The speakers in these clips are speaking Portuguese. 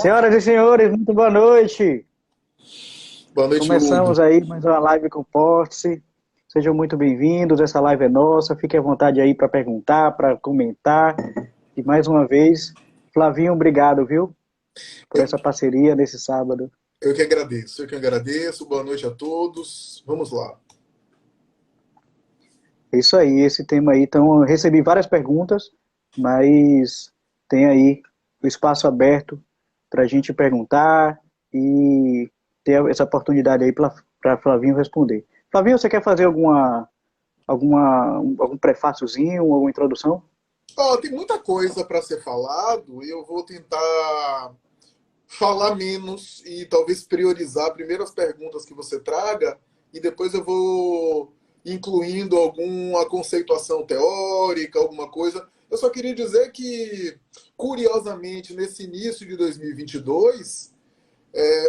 Senhoras e senhores, muito boa noite. Boa noite, Hugo. Começamos aí mais uma live com o Porte. Sejam muito bem-vindos, essa live é nossa. Fique à vontade aí para perguntar, para comentar. E mais uma vez, Flavinho, obrigado, viu, por Eu, essa parceria nesse sábado. eu que agradeço, eu que agradeço. Boa noite a todos. Vamos lá. É isso aí, esse tema aí. Então, eu recebi várias perguntas, mas tem aí o espaço aberto para a gente perguntar e ter essa oportunidade aí para Flavinho responder. Flavinho, você quer fazer algum prefáciozinho, alguma introdução? Tem muita coisa para ser falado e eu vou tentar falar menos e talvez priorizar primeiro as perguntas que você traga e depois eu vou incluindo alguma conceituação teórica, alguma coisa. Eu só queria dizer que, curiosamente, nesse início de 2022,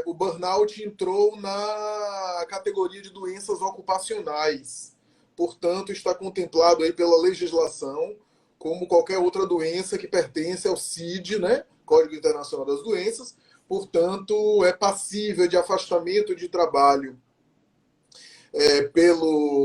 o burnout entrou na categoria de doenças ocupacionais. Portanto, está contemplado aí pela legislação como qualquer outra doença que pertence ao CID, né? Código Internacional das Doenças. Portanto, é passível de afastamento de trabalho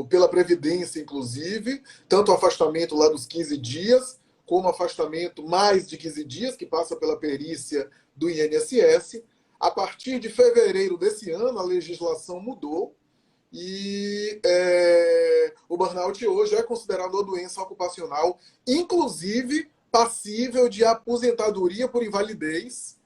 pela Previdência, inclusive, tanto afastamento lá dos 15 dias, como afastamento mais de 15 dias, que passa pela perícia do INSS. A partir de fevereiro desse ano, a legislação mudou e o burnout hoje é considerado uma doença ocupacional, inclusive passível de aposentadoria por invalidez,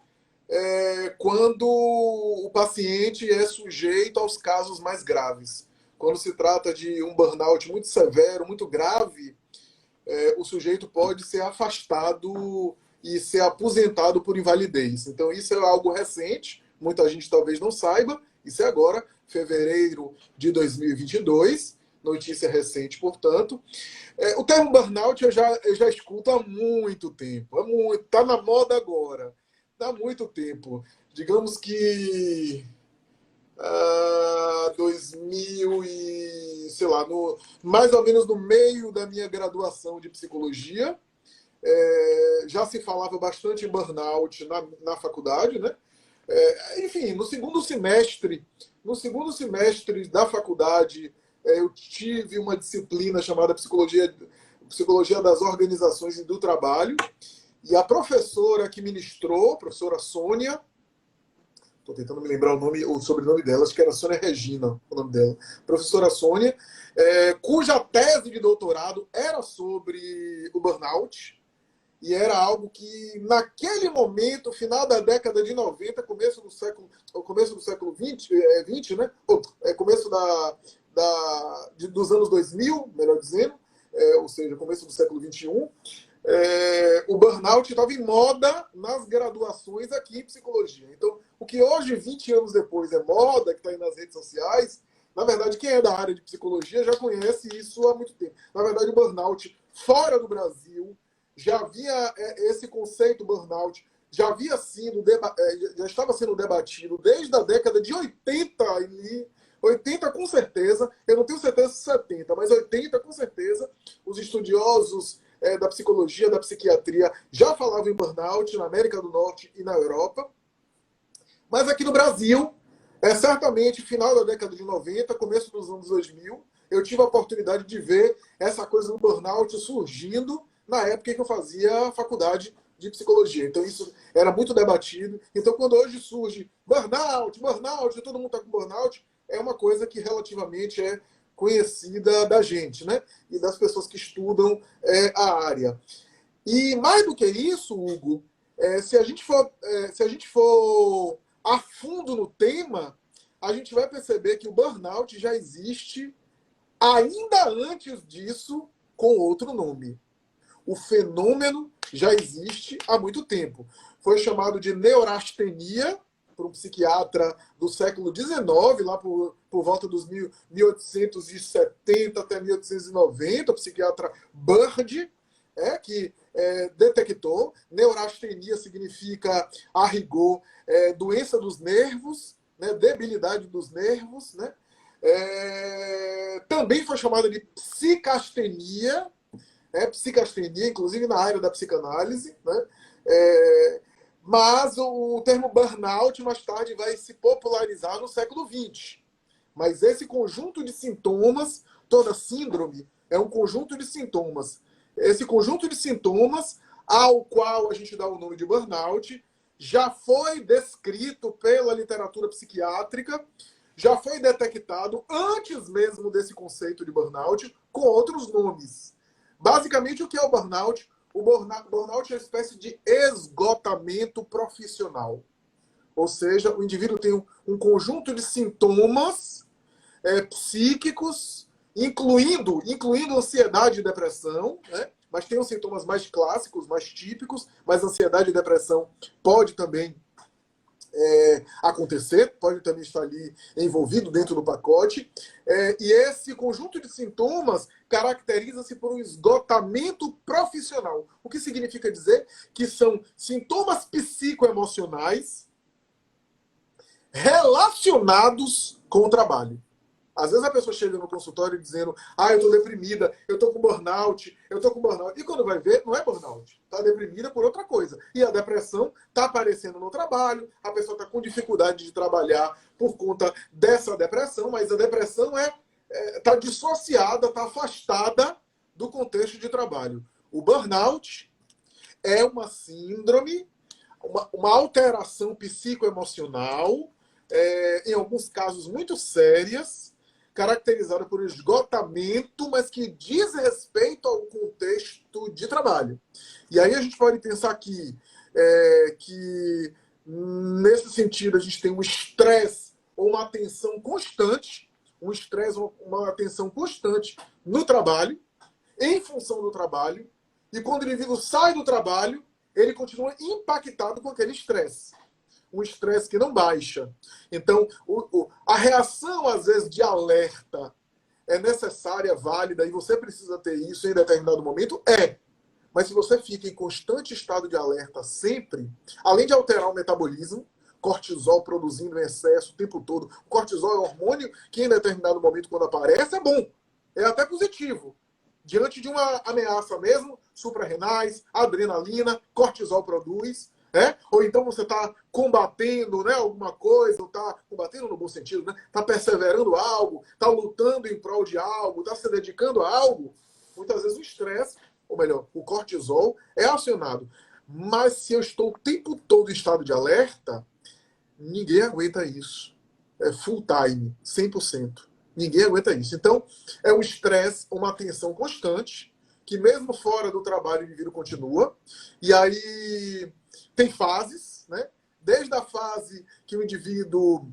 quando o paciente é sujeito aos casos mais graves. Quando se trata de um burnout muito severo, muito grave, o sujeito pode ser afastado e ser aposentado por invalidez. Então, isso é algo recente, muita gente talvez não saiba, isso é agora, fevereiro de 2022, notícia recente, portanto. O termo burnout eu já escuto há muito tempo, está na moda agora, há muito tempo. Digamos que 2000 e, sei lá, mais ou menos no meio da minha graduação de psicologia, já se falava bastante em burnout na faculdade, né? Enfim, no segundo semestre da faculdade, eu tive uma disciplina chamada Psicologia das Organizações e do Trabalho, e a professora que ministrou, a professora Sônia, estou tentando me lembrar o sobrenome dela, acho que era Sônia Regina, o nome dela. Professora Sônia, cuja tese de doutorado era sobre o burnout, e era algo que, naquele momento, final da década de 90, começo do século 20, né? Começo dos anos 2000, melhor dizendo, ou seja, começo do século 21, o burnout estava em moda nas graduações aqui em psicologia. Então, o que hoje, 20 anos depois, é moda, que está aí nas redes sociais, na verdade, quem é da área de psicologia já conhece isso há muito tempo. Na verdade, o burnout fora do Brasil já havia esse conceito burnout, já estava sendo debatido desde a década de 80, 80 com certeza, eu não tenho certeza se 70, mas 80 com certeza, os estudiosos da psicologia, da psiquiatria, já falavam em burnout na América do Norte e na Europa. Mas aqui no Brasil, certamente, final da década de 90, começo dos anos 2000, eu tive a oportunidade de ver essa coisa do burnout surgindo na época em que eu fazia faculdade de psicologia. Então, isso era muito debatido. Então, quando hoje surge burnout, todo mundo está com burnout, é uma coisa que relativamente é conhecida da gente, né? E das pessoas que estudam a área. E mais do que isso, Hugo, se a gente for a fundo no tema, a gente vai perceber que o burnout já existe ainda antes disso com outro nome. O fenômeno já existe há muito tempo. Foi chamado de neurastenia por um psiquiatra do século XIX, lá por volta dos 1870 até 1890, o psiquiatra Bird, que detectou. Neurastenia significa, a rigor, doença dos nervos, né, debilidade dos nervos, né? Também foi chamada de psicastenia, psicastenia, inclusive na área da psicanálise, né? Mas o termo burnout, mais tarde, vai se popularizar no século XX. Mas esse conjunto de sintomas, toda síndrome, é um conjunto de sintomas. Esse conjunto de sintomas, ao qual a gente dá o nome de burnout, já foi descrito pela literatura psiquiátrica, já foi detectado antes mesmo desse conceito de burnout, com outros nomes. Basicamente, o que é o burnout? O burnout é uma espécie de esgotamento profissional. Ou seja, o indivíduo tem um conjunto de sintomas psíquicos, incluindo ansiedade e depressão, né? Mas tem os sintomas mais clássicos, mais típicos, mas ansiedade e depressão pode também acontecer, pode também estar ali envolvido dentro do pacote. E esse conjunto de sintomas caracteriza-se por um esgotamento profissional. O que significa dizer que são sintomas psicoemocionais relacionados com o trabalho. Às vezes a pessoa chega no consultório dizendo: eu tô deprimida, eu tô com burnout. E quando vai ver, não é burnout. Tá deprimida por outra coisa. E a depressão tá aparecendo no trabalho, a pessoa tá com dificuldade de trabalhar por conta dessa depressão, mas a depressão tá dissociada, tá afastada do contexto de trabalho. O burnout é uma síndrome, uma alteração psicoemocional, em alguns casos muito sérias, caracterizada por esgotamento, mas que diz respeito ao contexto de trabalho. E aí a gente pode pensar que nesse sentido, a gente tem um estresse ou uma tensão constante, uma atenção constante no trabalho, em função do trabalho, e quando o indivíduo sai do trabalho, ele continua impactado com aquele estresse. Um estresse que não baixa. Então, a reação, às vezes, de alerta é necessária, válida, e você precisa ter isso em determinado momento? Mas se você fica em constante estado de alerta sempre, além de alterar o metabolismo, cortisol produzindo em excesso o tempo todo, o cortisol é um hormônio que em determinado momento, quando aparece, é bom. É até positivo. Diante de uma ameaça mesmo, suprarrenais, adrenalina, cortisol produz. Ou então você está combatendo, né, alguma coisa, ou está combatendo no bom sentido, né? Está perseverando algo, está lutando em prol de algo, está se dedicando a algo. Muitas vezes o estresse, ou melhor, o cortisol é acionado. Mas se eu estou o tempo todo em estado de alerta, ninguém aguenta isso. É full time, 100%. Ninguém aguenta isso. Então, é um estresse, uma tensão constante, que mesmo fora do trabalho o indivíduo continua. E aí tem fases, né? Desde a fase que o indivíduo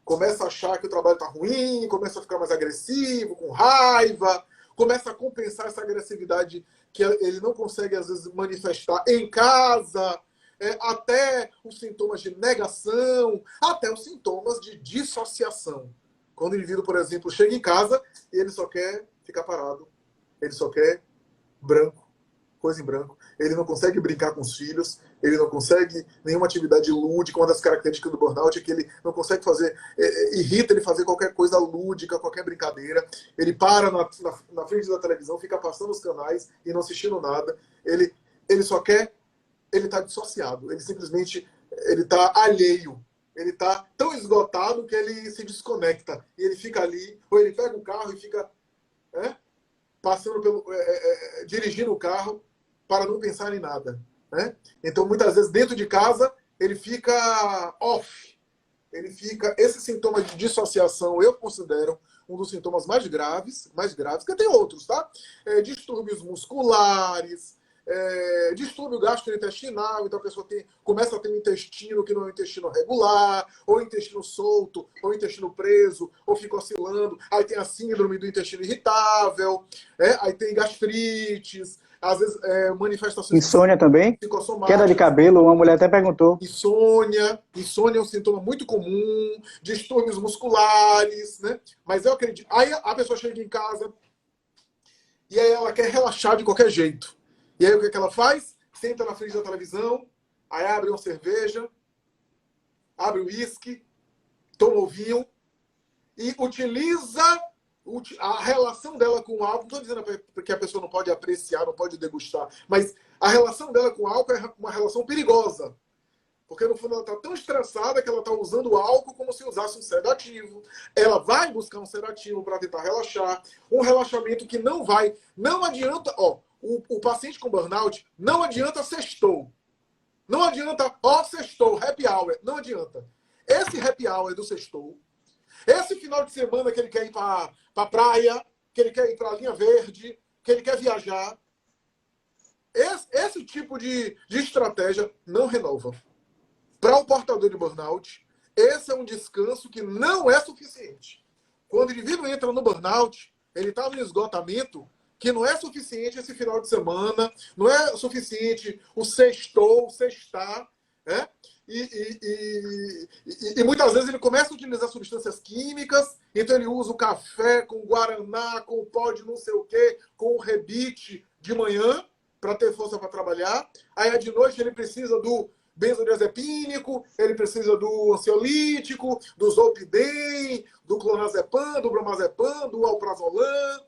começa a achar que o trabalho está ruim, começa a ficar mais agressivo, com raiva, começa a compensar essa agressividade que ele não consegue, às vezes, manifestar em casa, até os sintomas de negação, até os sintomas de dissociação. Quando o indivíduo, por exemplo, chega em casa e ele só quer ficar parado, ele só quer branco, coisa em branco, ele não consegue brincar com os filhos, ele não consegue nenhuma atividade lúdica. Uma das características do burnout é que ele não consegue fazer, irrita ele fazer qualquer coisa lúdica, qualquer brincadeira. Ele para na frente da televisão, fica passando os canais e não assistindo nada. Ele só quer, ele está dissociado, ele simplesmente está alheio. Ele está tão esgotado que ele se desconecta. E ele fica ali, ou ele pega o carro e fica passando dirigindo o carro para não pensar em nada. Né? Então, muitas vezes, dentro de casa, ele fica off. Esse sintoma de dissociação, eu considero um dos sintomas mais graves, que tem outros, tá? Distúrbios musculares, distúrbio gastrointestinal, então a pessoa começa a ter um intestino que não é um intestino regular, ou intestino solto, ou intestino preso, ou fica oscilando. Aí tem a síndrome do intestino irritável, aí tem gastrites, às vezes manifestações insônia também, queda de cabelo, uma mulher até perguntou. Insônia é um sintoma muito comum, distúrbios musculares, né? Mas eu acredito, aí a pessoa chega em casa e aí ela quer relaxar de qualquer jeito. E aí o que ela faz? Senta na frente da televisão, aí abre uma cerveja, abre o uísque, toma o vinho e utiliza a relação dela com o álcool. Não estou dizendo que a pessoa não pode apreciar, não pode degustar, mas a relação dela com o álcool é uma relação perigosa. Porque, no fundo, ela está tão estressada que ela está usando o álcool como se usasse um sedativo. Ela vai buscar um sedativo para tentar relaxar. Um relaxamento que não vai... Não adianta... O paciente com burnout, não adianta sextou. Não adianta, sextou, happy hour. Não adianta. Esse happy hour do sextou, esse final de semana que ele quer ir para a praia, que ele quer ir para a linha verde, que ele quer viajar, esse tipo de estratégia não renova. Para o portador de burnout, esse é um descanso que não é suficiente. Quando o indivíduo entra no burnout, ele está no esgotamento, que não é suficiente esse final de semana, não é suficiente o sextou, o sextar, né? E muitas vezes ele começa a utilizar substâncias químicas, então ele usa o café com guaraná, com o pó de não sei o quê, com o rebite de manhã, para ter força para trabalhar. Aí de noite ele precisa do benzodiazepínico, ele precisa do ansiolítico, do zolpidem, do clonazepam, do bromazepam, do alprazolam,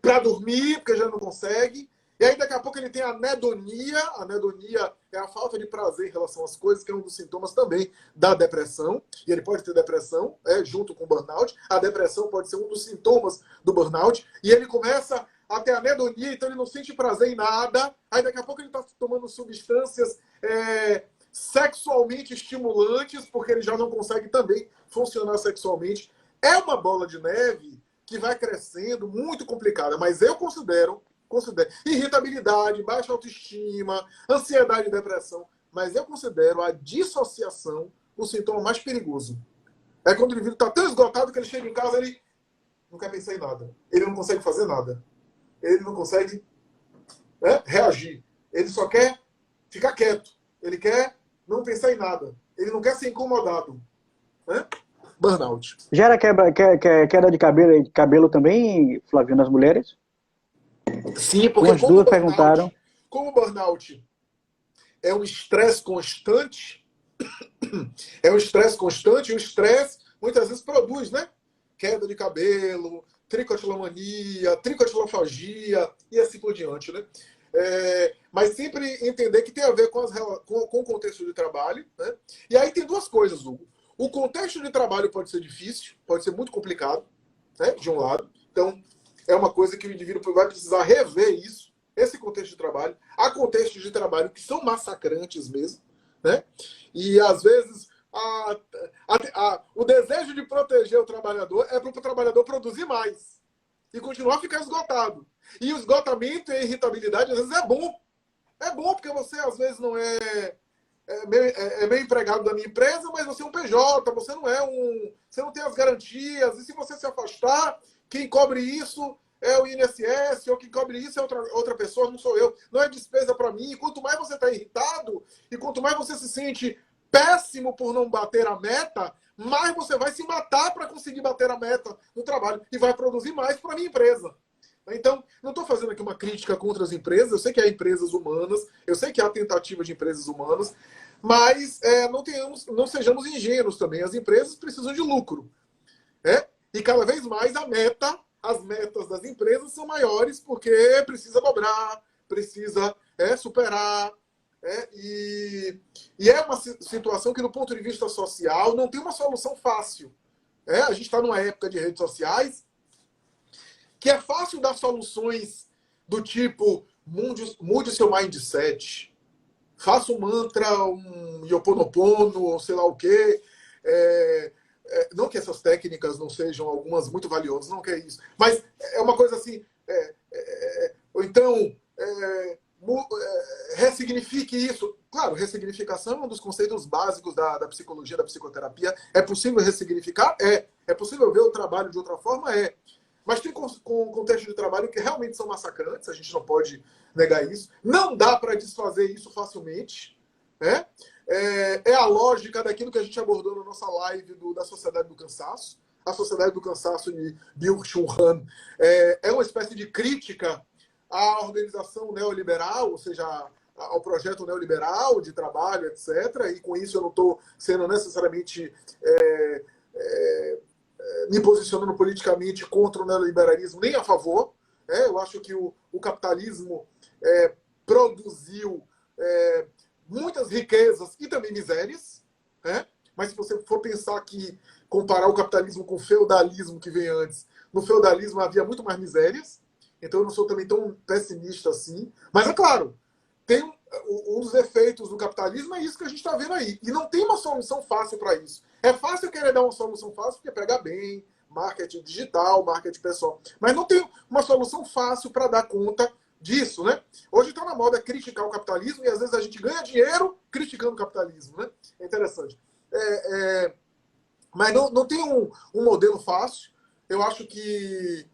para dormir, porque já não consegue. E aí, daqui a pouco, ele tem a anedonia. A anedonia é a falta de prazer em relação às coisas, que é um dos sintomas também da depressão. E ele pode ter depressão, junto com o burnout. A depressão pode ser um dos sintomas do burnout. E ele começa a ter anedonia, então ele não sente prazer em nada. Aí, daqui a pouco, ele está tomando substâncias sexualmente estimulantes, porque ele já não consegue também funcionar sexualmente. É uma bola de neve que vai crescendo, muito complicada. Mas eu considero irritabilidade, baixa autoestima, ansiedade e depressão. Mas eu considero a dissociação o sintoma mais perigoso. É quando o indivíduo está tão esgotado que ele chega em casa e ele não quer pensar em nada. Ele não consegue fazer nada. Ele não consegue reagir. Ele só quer ficar quieto. Ele quer não pensar em nada. Ele não quer ser incomodado. Burnout. Gera queda de cabelo também, Flavio, nas mulheres? Sim, porque as duas perguntaram. Como o burnout é um estresse constante, e o estresse muitas vezes produz, né? Queda de cabelo, tricotilomania, tricotilofagia e assim por diante, né? Mas sempre entender que tem a ver com o contexto de trabalho, né? E aí tem duas coisas, Hugo. O contexto de trabalho pode ser difícil, pode ser muito complicado, né? De um lado. Então, é uma coisa que o indivíduo vai precisar rever isso, esse contexto de trabalho. Há contextos de trabalho que são massacrantes mesmo, né? E, às vezes, o desejo de proteger o trabalhador é para o trabalhador produzir mais e continuar a ficar esgotado. E o esgotamento e a irritabilidade, às vezes, é bom. É bom porque você, às vezes, não é meio empregado da minha empresa, mas você é um PJ, você não tem as garantias, e se você se afastar, quem cobre isso é o INSS, ou quem cobre isso é outra pessoa, não sou eu. Não é despesa para mim. E quanto mais você está irritado, e quanto mais você se sente péssimo por não bater a meta, mais você vai se matar para conseguir bater a meta no trabalho e vai produzir mais para a minha empresa. Então, não estou fazendo aqui uma crítica contra as empresas, eu sei que há empresas humanas, eu sei que há tentativa de empresas humanas, mas não sejamos ingênuos também. As empresas precisam de lucro. E cada vez mais as metas das empresas são maiores porque precisa dobrar, precisa superar. E é uma situação que, do ponto de vista social, não tem uma solução fácil. A gente está numa época de redes sociais que é fácil dar soluções do tipo mude seu mindset, faça um mantra, um Yoponopono, ou sei lá o quê. Não que essas técnicas não sejam algumas muito valiosas, não que é isso. Mas é uma coisa assim. Ou então, ressignifique isso. Claro, ressignificação é um dos conceitos básicos da psicologia, da psicoterapia. É possível ressignificar? É possível ver o trabalho de outra forma? Mas tem contextos de trabalho que realmente são massacrantes, a gente não pode negar isso. Não dá para desfazer isso facilmente. É a lógica daquilo que a gente abordou na nossa live da Sociedade do Cansaço. A Sociedade do Cansaço de Byung-Chul Han é uma espécie de crítica à organização neoliberal, ou seja, ao projeto neoliberal de trabalho, etc. E com isso eu não estou sendo necessariamente me posicionando politicamente contra o neoliberalismo, nem a favor. Eu acho que o capitalismo produziu muitas riquezas e também misérias, né? Mas se você for pensar que comparar o capitalismo com o feudalismo que vem antes, no feudalismo havia muito mais misérias, então eu não sou também tão pessimista assim. Mas é claro, tem um dos efeitos do capitalismo é isso que a gente está vendo aí. E não tem uma solução fácil para isso. É fácil querer dar uma solução fácil porque pega bem, marketing digital, marketing pessoal. Mas não tem uma solução fácil para dar conta disso, né? Hoje está na moda criticar o capitalismo e às vezes a gente ganha dinheiro criticando o capitalismo, né? É interessante. Mas não tem um modelo fácil. Eu acho que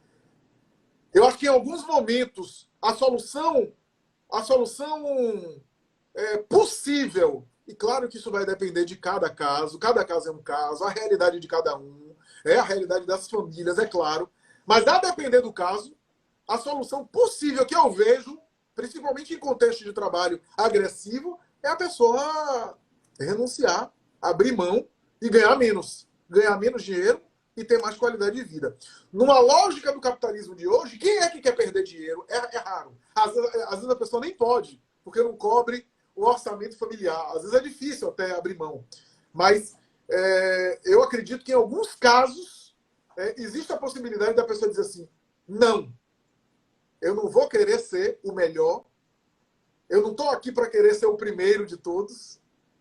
em alguns momentos a solução possível, e claro que isso vai depender de cada caso é um caso, a realidade de cada um, a realidade das famílias, é claro, mas a depender do caso, a solução possível que eu vejo, principalmente em contexto de trabalho agressivo, é a pessoa renunciar, abrir mão e ganhar menos dinheiro e ter mais qualidade de vida. Numa lógica do capitalismo de hoje, quem é que quer perder dinheiro? É raro. Às vezes a pessoa nem pode, porque não cobre o orçamento familiar. Às vezes é difícil até abrir mão. Mas eu acredito que em alguns casos existe a possibilidade da pessoa dizer assim, não, eu não vou querer ser o melhor, eu não estou aqui para querer ser o primeiro de todos,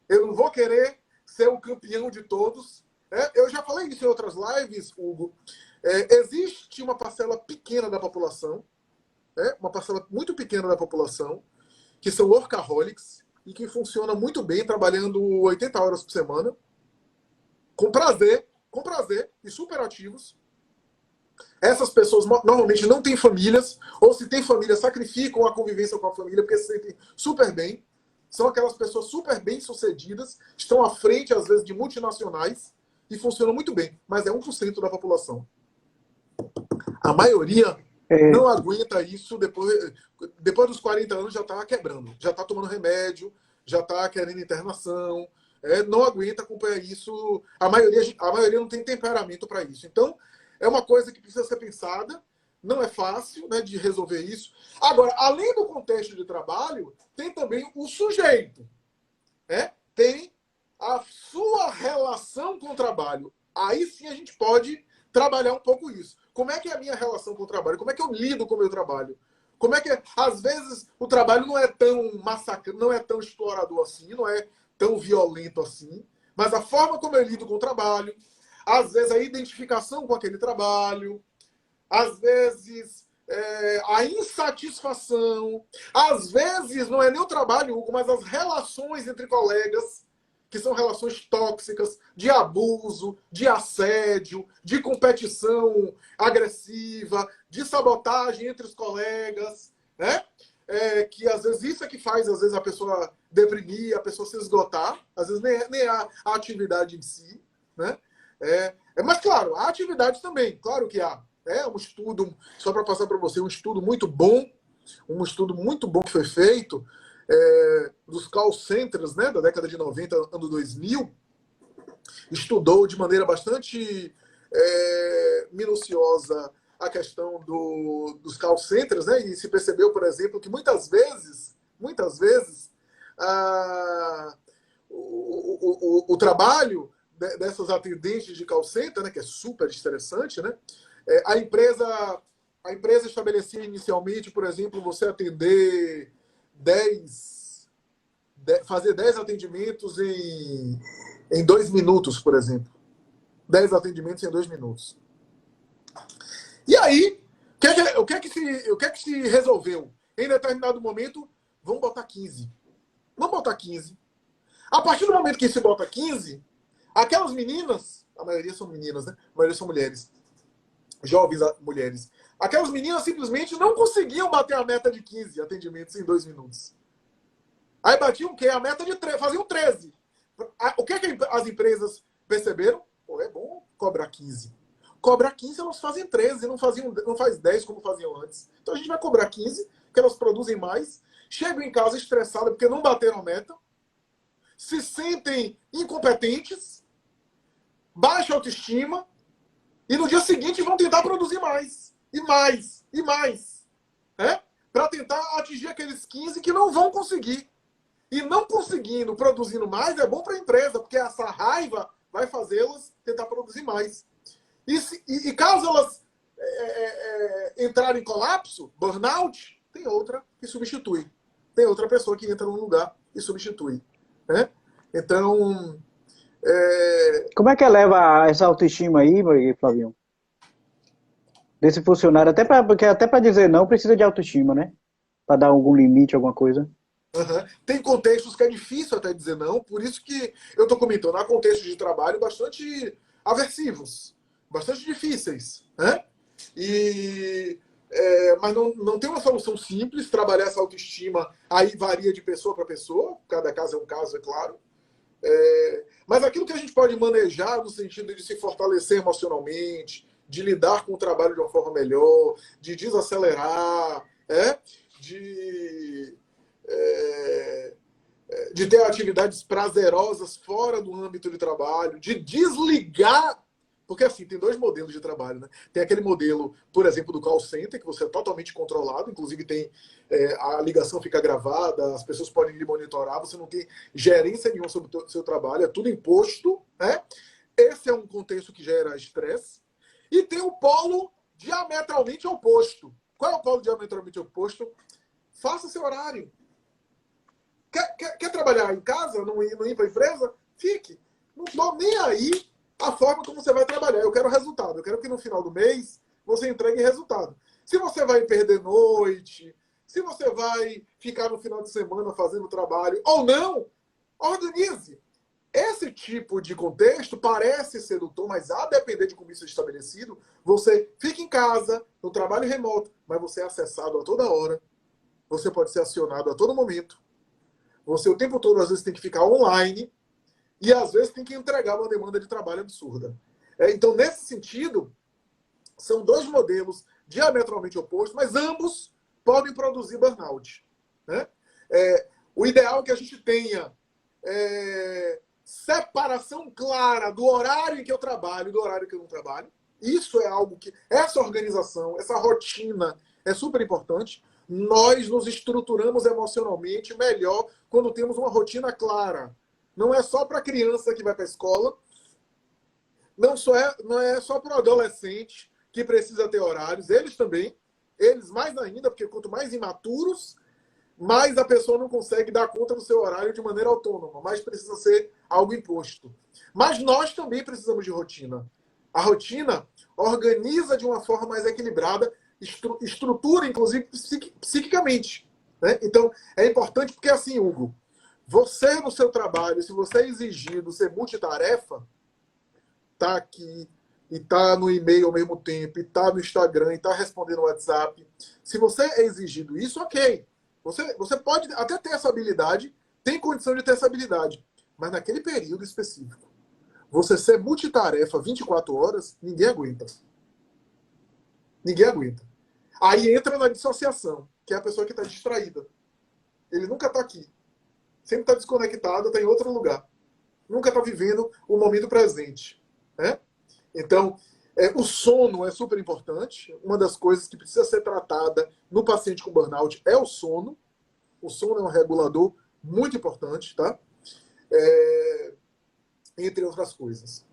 eu não vou querer ser o campeão de todos. Eu já falei isso em outras lives, Hugo. Existe uma parcela pequena da população, uma parcela muito pequena da população, que são workaholics e que funciona muito bem trabalhando 80 horas por semana, com prazer e super ativos. Essas pessoas normalmente não têm famílias, ou se têm família, sacrificam a convivência com a família, porque se sentem super bem. São aquelas pessoas super bem-sucedidas, estão à frente, às vezes, de multinacionais, e funcionam muito bem, mas é 1% da população. A maioria não aguenta isso, depois dos 40 anos já está quebrando, já está tomando remédio, já está querendo internação, não aguenta acompanhar isso. A maioria não tem temperamento para isso. Então, é uma coisa que precisa ser pensada, não é fácil, né, de resolver isso. Agora, além do contexto de trabalho, tem também o sujeito. Tem a sua relação com o trabalho. Aí sim a gente pode trabalhar um pouco isso. Como é que é a minha relação com o trabalho? Como é que eu lido com o meu trabalho? Como é que, às vezes, o trabalho não é tão massacrante, não é tão explorador assim, não é tão violento assim, mas a forma como eu lido com o trabalho, às vezes a identificação com aquele trabalho, às vezes a insatisfação, às vezes não é nem o trabalho, Hugo, mas as relações entre colegas, que são relações tóxicas, de abuso, de assédio, de competição agressiva, de sabotagem entre os colegas, né? Que às vezes isso é que faz às vezes a pessoa deprimir, a pessoa se esgotar, às vezes nem a atividade em si, né? Mas claro, há atividades também, claro que há. Um estudo, só para passar para você, um estudo muito bom que foi feito, dos call centers, né, da década de 90, ano 2000, estudou de maneira bastante minuciosa a questão dos call centers, né, e se percebeu, por exemplo, que muitas vezes, o trabalho dessas atendentes de call center, né, que é super estressante, né, a empresa estabelecia inicialmente, por exemplo, você atender fazer 10 atendimentos em 2 minutos, por exemplo. 10 atendimentos em 2 minutos. E aí, o que é que se resolveu? Em determinado momento, vamos botar 15. Vamos botar 15. A partir do momento que se bota 15, aquelas meninas, a maioria são meninas, né? A maioria são mulheres, jovens mulheres. Aquelas meninas simplesmente não conseguiam bater a meta de 15 atendimentos em 2 minutos. Aí batiam o quê? A meta de 13, faziam 13. O que as empresas perceberam? Pô, é bom cobrar 15. Cobrar 15, elas fazem 13, não faz 10 como faziam antes. Então a gente vai cobrar 15, porque elas produzem mais, chegam em casa estressadas porque não bateram a meta, se sentem incompetentes, baixa autoestima, e no dia seguinte vão tentar produzir mais, e mais, e mais. para tentar atingir aqueles 15 que não vão conseguir. E não conseguindo, produzindo mais, é bom para a empresa, porque essa raiva vai fazê-las tentar produzir mais. E caso elas entrarem em colapso, burnout, tem outra que substitui. Tem outra pessoa que entra no lugar e substitui. Né? Então... Como é que eleva essa autoestima aí, Flavinho? Desse funcionário, porque até para dizer não precisa de autoestima, né? Para dar algum limite, alguma coisa. Uhum. Tem contextos que é difícil até dizer não, por isso que eu estou comentando, há contextos de trabalho bastante aversivos, bastante difíceis, né? Mas não tem uma solução simples, trabalhar essa autoestima aí varia de pessoa para pessoa, cada caso é um caso, é claro. Mas aquilo que a gente pode manejar no sentido de se fortalecer emocionalmente, de lidar com o trabalho de uma forma melhor, de desacelerar, de ter atividades prazerosas fora do âmbito de trabalho, de desligar, porque assim, tem dois modelos de trabalho, né? Tem aquele modelo, por exemplo, do call center, que você é totalmente controlado, inclusive tem a ligação fica gravada, as pessoas podem lhe monitorar, você não tem gerência nenhuma sobre o seu trabalho, é tudo imposto, né? Esse é um contexto que gera estresse. E tem o polo diametralmente oposto. Qual é o polo diametralmente oposto? Faça seu horário. Quer trabalhar em casa, não ir para a empresa? Fique. Não estou nem aí a forma como você vai trabalhar. Eu quero resultado. Eu quero que no final do mês você entregue resultado. Se você vai perder noite, se você vai ficar no final de semana fazendo trabalho ou não, organize. Esse tipo de contexto parece sedutor, mas a depender de como isso é estabelecido, você fica em casa, no trabalho remoto, mas você é acessado a toda hora. Você pode ser acionado a todo momento. Você o tempo todo, às vezes, tem que ficar online e, às vezes, tem que entregar uma demanda de trabalho absurda. Então, nesse sentido, são dois modelos diametralmente opostos, mas ambos podem produzir burnout. Né? O ideal é que a gente tenha separação clara do horário em que eu trabalho e do horário que eu não trabalho. Isso é algo que... Essa organização, essa rotina é super importante. Nós nos estruturamos emocionalmente melhor quando temos uma rotina clara. Não é só para a criança que vai para a escola, não é só para o adolescente que precisa ter horários, eles também, eles mais ainda, porque quanto mais imaturos, mais a pessoa não consegue dar conta do seu horário de maneira autônoma, mais precisa ser algo imposto. Mas nós também precisamos de rotina. A rotina organiza de uma forma mais equilibrada, estrutura, inclusive, psiquicamente. Né? Então, é importante porque, assim, Hugo, você no seu trabalho, se você é exigido ser multitarefa, tá aqui, e tá no e-mail ao mesmo tempo, e tá no Instagram, e tá respondendo no WhatsApp. Se você é exigido isso, ok. Você pode até ter essa habilidade, tem condição de ter essa habilidade, mas naquele período específico, você ser multitarefa 24 horas, ninguém aguenta. Ninguém aguenta. Aí entra na dissociação, que é a pessoa que está distraída. Ele nunca está aqui. Sempre está desconectado, está em outro lugar. Nunca está vivendo o momento presente. Né? Então, o sono é super importante. Uma das coisas que precisa ser tratada no paciente com burnout é o sono. O sono é um regulador muito importante, tá? Entre outras coisas.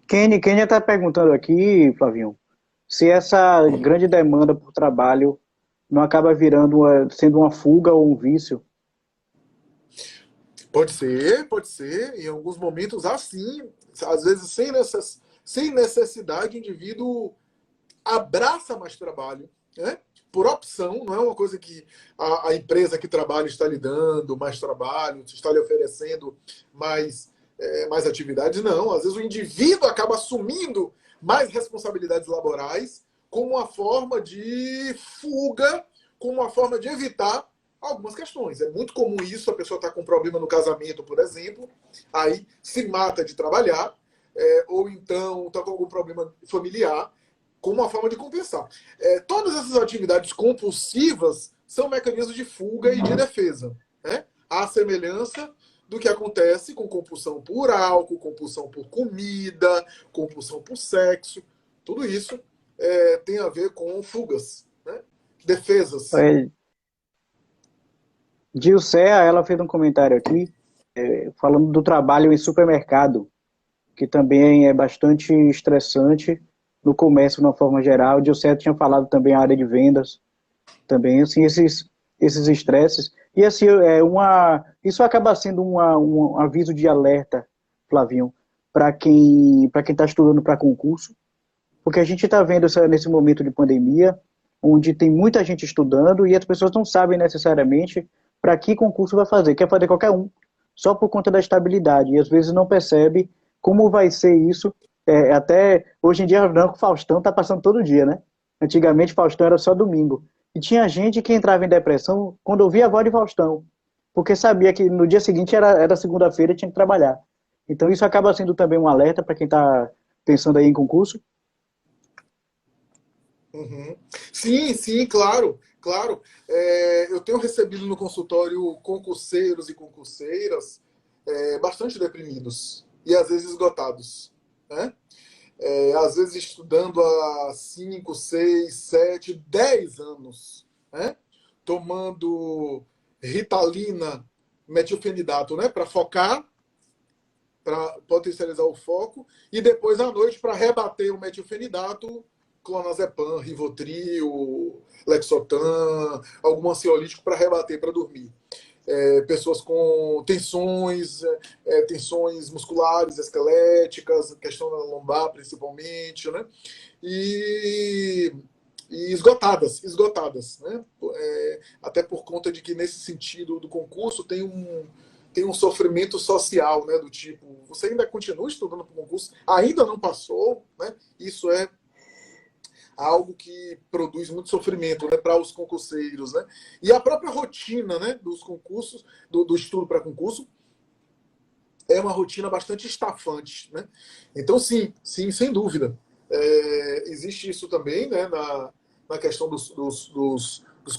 Kenny está perguntando aqui, Flavinho, se essa grande demanda por trabalho não acaba sendo uma fuga ou um vício. Pode ser. Em alguns momentos, assim, às vezes sem necessidade, o indivíduo abraça mais trabalho, né? Por opção, não é uma coisa que a empresa que trabalha está lhe dando mais trabalho, está lhe oferecendo mais atividades, não. Às vezes o indivíduo acaba assumindo mais responsabilidades laborais como uma forma de fuga, como uma forma de evitar algumas questões. É muito comum isso, a pessoa está com um problema no casamento, por exemplo, aí se mata de trabalhar, ou então está com algum problema familiar, como uma forma de compensar. Todas essas atividades compulsivas são mecanismos de fuga e de defesa. Né? À semelhança do que acontece com compulsão por álcool, compulsão por comida, compulsão por sexo. Tudo isso tem a ver com fugas, né? defesas. É, Dilcea, ela fez um comentário aqui, falando do trabalho em supermercado, que também é bastante estressante no comércio, de uma forma geral. Dilcea tinha falado também a área de vendas, também, assim, esses estresses. E, assim, isso acaba sendo um aviso de alerta, Flavinho, para quem está estudando para concurso, porque a gente está vendo nesse momento de pandemia, onde tem muita gente estudando e as pessoas não sabem necessariamente para que concurso vai fazer. Quer fazer qualquer um, só por conta da estabilidade. E às vezes não percebe como vai ser isso. Até hoje em dia, o Faustão está passando todo dia, né? Antigamente, Faustão era só domingo. E tinha gente que entrava em depressão quando ouvia a voz de Faustão, porque sabia que no dia seguinte era segunda-feira e tinha que trabalhar. Então isso acaba sendo também um alerta para quem está pensando aí em concurso. Uhum. Sim, sim, claro, claro. Eu tenho recebido no consultório concurseiros e concurseiras bastante deprimidos e às vezes esgotados, né? Às vezes estudando há 5, 6, 7, 10 anos, né? Tomando Ritalina, metilfenidato, né? Para focar, para potencializar o foco, e depois à noite para rebater o metilfenidato, clonazepam, Rivotril, Lexotan, algum ansiolítico para rebater, para dormir. Pessoas com tensões musculares, esqueléticas, questão da lombar principalmente, né? E, e esgotadas, né? Até por conta de que nesse sentido do concurso tem um sofrimento social, né? Do tipo, você ainda continua estudando para o concurso, ainda não passou, né? Isso é algo que produz muito sofrimento, né, para os concurseiros, né? E a própria rotina, né, dos concursos, do estudo para concurso, é uma rotina bastante estafante, né? Então, sim, sim, sem dúvida. Existe isso também, né, na questão dos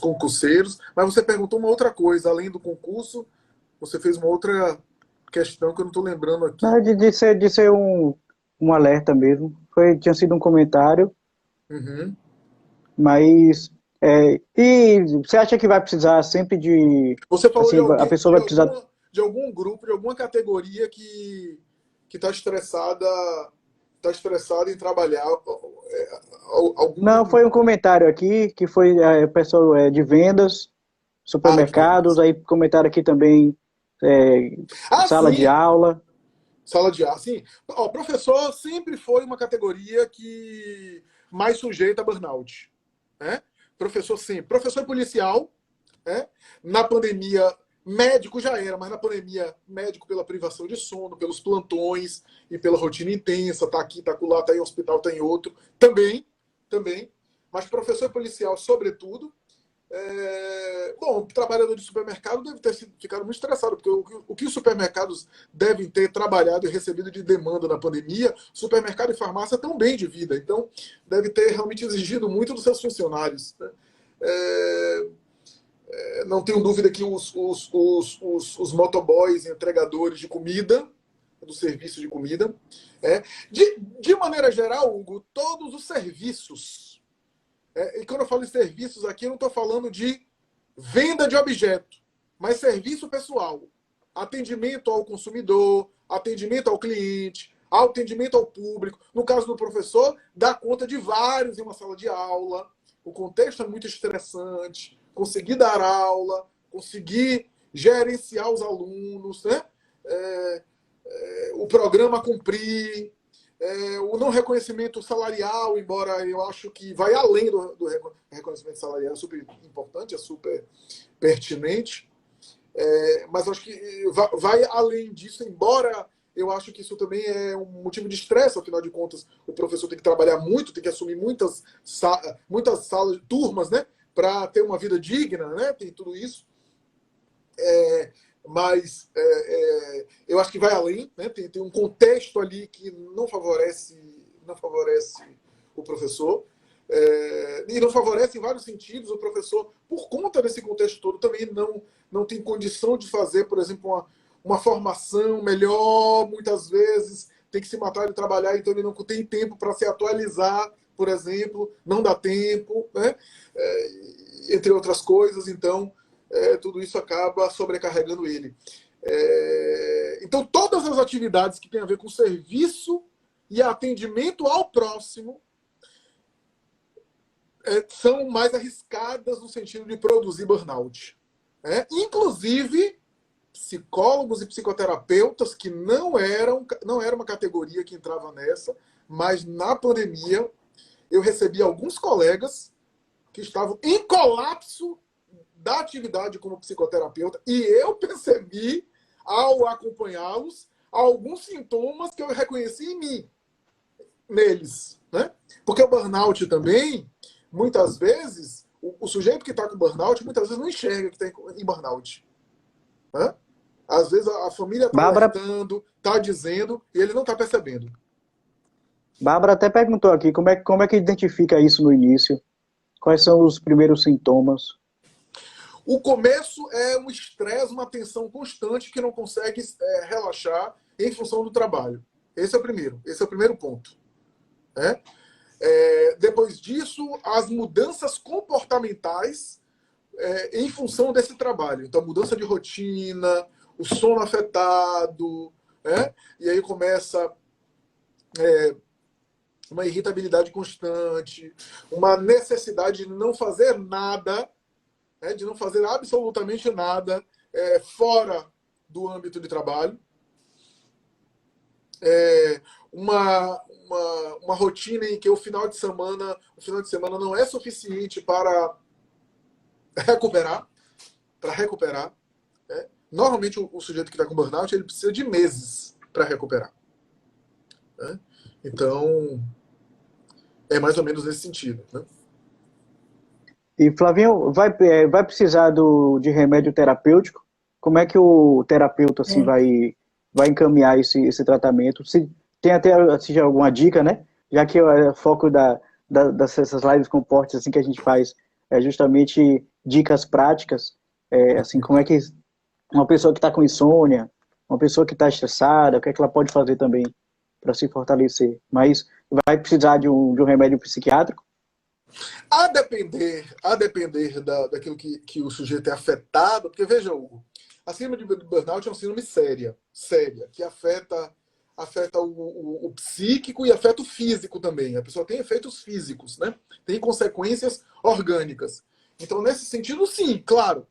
concurseiros. Mas você perguntou uma outra coisa, além do concurso, você fez uma outra questão que eu não estou lembrando aqui. Não, de ser um alerta mesmo. Tinha sido um comentário, Uhum. mas. E você acha que vai precisar sempre de. Você falou de Assim, a alguém, pessoa vai precisar. de algum grupo, de alguma categoria que está estressada em trabalhar. Não, Algum. foi um comentário aqui, que foi o pessoal de vendas, Ah, de supermercados, vendas. aí comentaram aqui também Ah, sala de sim! aula. Sala de ar, sim. Ó, professor sempre foi uma categoria que mais sujeita a burnout. Né? Professor sempre. Professor policial, né? Na pandemia, médico já era, mas na pandemia, médico pela privação de sono, pelos plantões e pela rotina intensa, tá aqui, tá acolá, tá em hospital, tá em outro, também. Mas professor policial, sobretudo. Bom, o trabalhador de supermercado deve ter ficado muito estressado, porque o que os supermercados devem ter trabalhado e recebido de demanda na pandemia, supermercado e farmácia estão bem de vida, então deve ter realmente exigido muito dos seus funcionários. Né? É, não tenho dúvida que os motoboys, entregadores de comida, do serviço de comida, de maneira geral, Hugo, todos os serviços. E quando eu falo de serviços aqui, eu não estou falando de venda de objeto, mas serviço pessoal. Atendimento ao consumidor, atendimento ao cliente, atendimento ao público. No caso do professor, dá conta de vários em uma sala de aula. O contexto é muito estressante. Conseguir dar aula, conseguir gerenciar os alunos, né? O programa cumprir, o não reconhecimento salarial, embora eu acho que vai além do reconhecimento salarial, é super importante, é super pertinente, mas acho que vai além disso, embora eu acho que isso também é um motivo de estresse, afinal de contas, o professor tem que trabalhar muito, tem que assumir muitas salas, turmas, né, para ter uma vida digna, né, tem tudo isso. Mas eu acho que vai além, né? Tem um contexto ali que não favorece o professor, e não favorece em vários sentidos o professor, por conta desse contexto todo, também não tem condição de fazer, por exemplo, uma formação melhor, muitas vezes tem que se matar de trabalhar, então ele não tem tempo para se atualizar, por exemplo, não dá tempo, né? entre outras coisas, então tudo isso acaba sobrecarregando ele. Então, todas as atividades que têm a ver com serviço e atendimento ao próximo são mais arriscadas no sentido de produzir burnout. Inclusive, psicólogos e psicoterapeutas, que não era uma categoria que entrava nessa, mas na pandemia eu recebi alguns colegas que estavam em colapso da atividade como psicoterapeuta, e eu percebi, ao acompanhá-los, alguns sintomas que eu reconheci em mim, neles. Né? Porque o burnout também, muitas vezes, o sujeito que está com burnout, muitas vezes não enxerga que está em burnout. Né? Às vezes a família está alertando, está dizendo, e ele não está percebendo. Bárbara até perguntou aqui, como é que identifica isso no início? Quais são os primeiros sintomas? O começo é um estresse, uma tensão constante que não consegue relaxar em função do trabalho. Esse é o primeiro ponto. Depois disso, as mudanças comportamentais em função desse trabalho. Então, mudança de rotina, o sono afetado, e aí começa uma irritabilidade constante, uma necessidade de não fazer nada, de não fazer absolutamente nada fora do âmbito de trabalho. Uma rotina em que o final de semana não é suficiente para recuperar. Normalmente o sujeito que está com burnout, ele precisa de meses para recuperar. Então, é mais ou menos nesse sentido. Né? E Flavinho, vai precisar de remédio terapêutico? Como é que o terapeuta assim, vai encaminhar esse tratamento? Se tem até alguma dica, né? Já que o foco dessas lives com portes assim, que a gente faz é justamente dicas práticas, assim, como é que uma pessoa que está com insônia, uma pessoa que está estressada, o que é que ela pode fazer também para se fortalecer? Mas vai precisar de um remédio psiquiátrico? A depender daquilo que o sujeito é afetado, porque veja, Hugo, a síndrome de burnout é uma síndrome séria, que afeta o psíquico e afeta o físico também. A pessoa tem efeitos físicos, né? Tem consequências orgânicas. Então, nesse sentido, sim, claro.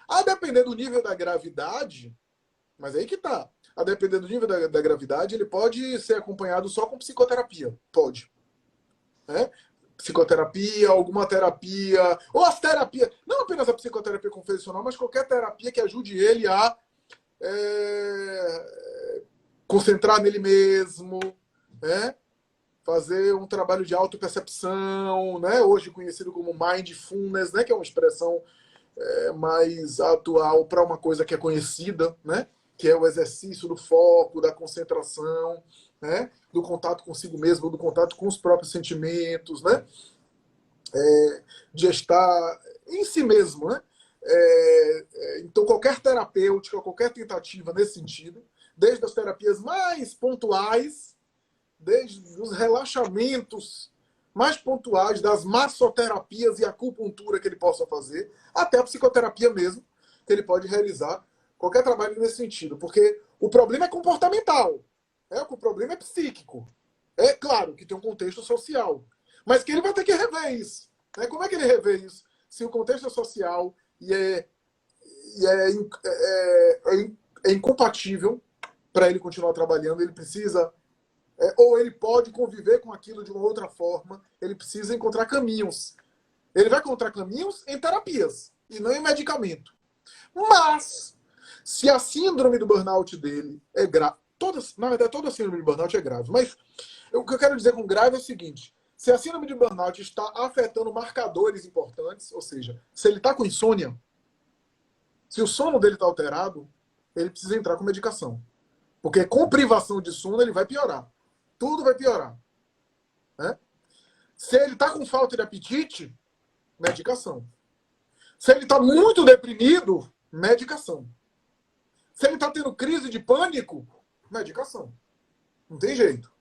A depender do nível da gravidade, mas aí que tá. A depender do nível da gravidade, ele pode ser acompanhado só com psicoterapia. Pode. Psicoterapia, alguma terapia, ou as terapias, não apenas a psicoterapia convencional, mas qualquer terapia que ajude ele a concentrar nele mesmo, fazer um trabalho de autopercepção, hoje conhecido como mindfulness, que é uma expressão mais atual para uma coisa que é conhecida, que é o exercício do foco, da concentração, do contato consigo mesmo, do contato com os próprios sentimentos, de estar em si mesmo. Então, qualquer terapêutica, qualquer tentativa nesse sentido, desde as terapias mais pontuais, desde os relaxamentos mais pontuais, das massoterapias e acupuntura que ele possa fazer, até a psicoterapia mesmo, que ele pode realizar, qualquer trabalho nesse sentido. Porque o problema é comportamental. O problema é psíquico. É claro que tem um contexto social. Mas que ele vai ter que rever isso. Como é que ele revê isso? Se o contexto é social e é incompatível para ele continuar trabalhando, ele precisa... ou ele pode conviver com aquilo de uma outra forma, ele precisa encontrar caminhos. Ele vai encontrar caminhos em terapias e não em medicamento. Mas, se a síndrome do burnout dele é grave, na verdade, toda síndrome de burnout é grave, mas o que eu quero dizer com grave é o seguinte: se a síndrome de burnout está afetando marcadores importantes, ou seja, se ele está com insônia, se o sono dele está alterado, ele precisa entrar com medicação. Porque com privação de sono ele vai piorar. Tudo vai piorar. Se ele está com falta de apetite, medicação. Se ele está muito deprimido, medicação. Se ele está tendo crise de pânico, medicação. Não tem jeito.